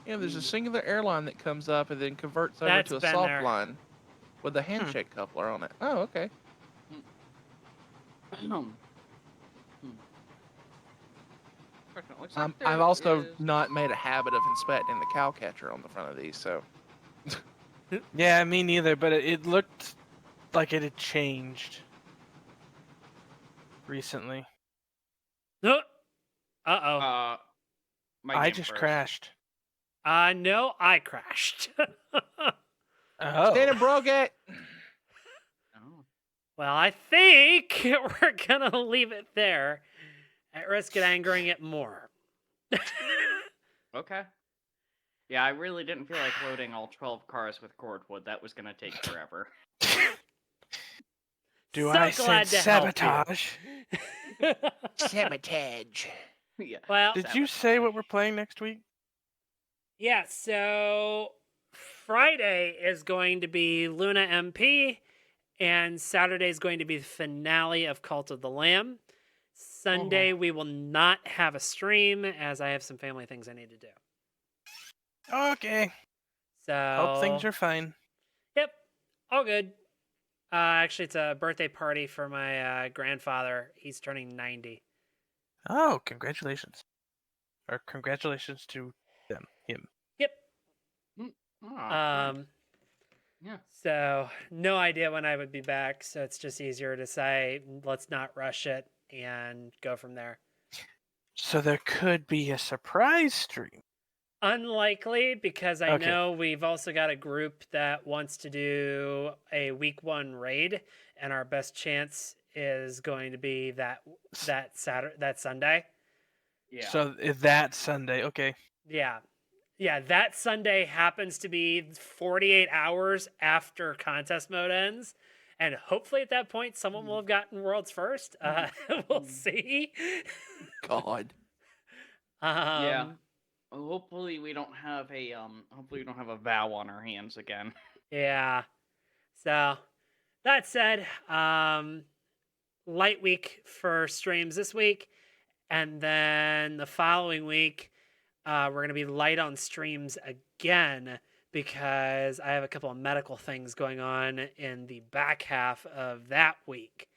Yeah, there's a singular airline that comes up and then converts over That's to a been soft there. line with a handshake coupler on it. Oh, okay. I've also not made a habit of inspecting the cow catcher on the front of these, so. Yeah, me neither, but it looked like it had changed recently. Uh-oh. I just crashed. No, I crashed. Oh. Christina broke it! Oh. Well, I think we're going to leave it there at risk of angering it more. Okay. Yeah, I really didn't feel like loading all 12 cars with cordwood. That was gonna take forever. Do So I glad sense to help you. sabotage? Sabotage. Yeah. Well, Did you say what we're playing next week? yeah, so Friday is going to be Luna MP, and Saturday is going to be the finale of Cult of the Lamb. Sunday, we will not have a stream, as I have some family things I need to do. Okay. So Hope things are fine. Yep, all good. Actually, it's a birthday party for my grandfather. He's turning 90. Oh, congratulations. Or congratulations to him. Yep. Nice. Yeah. So no idea when I would be back. So it's just easier to say, let's not rush it and go from there. So there could be a surprise stream. Unlikely, because I Okay. know we've also got a group that wants to do a week 1 raid, and our best chance is going to be that Sunday. Yeah. So that Sunday, okay. Yeah. Yeah, that Sunday happens to be 48 hours after contest mode ends. And hopefully at that point, someone will have gotten world's first. We'll see. God. Yeah. Um, Hopefully we don't have a vow on our hands again. yeah. So that said, light week for streams this week. And then the following week, we're going to be light on streams again because I have a couple of medical things going on in the back half of that week.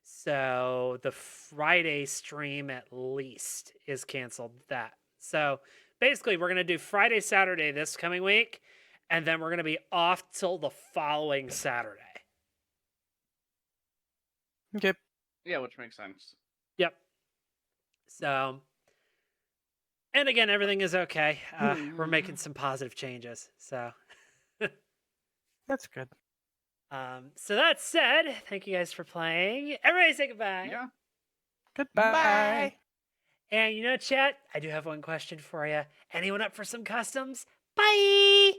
So the Friday stream at least is canceled that. So basically we're going to do Friday, Saturday this coming week, and then we're going to be off till the following Saturday. Okay. Yeah, which makes sense. Yep. So, and again, everything is okay. We're making some positive changes. So, That's good. so that said, thank you guys for playing. Everybody say goodbye. Yeah. Goodbye. Bye. And chat, I do have one question for you. Anyone up for some customs? Bye!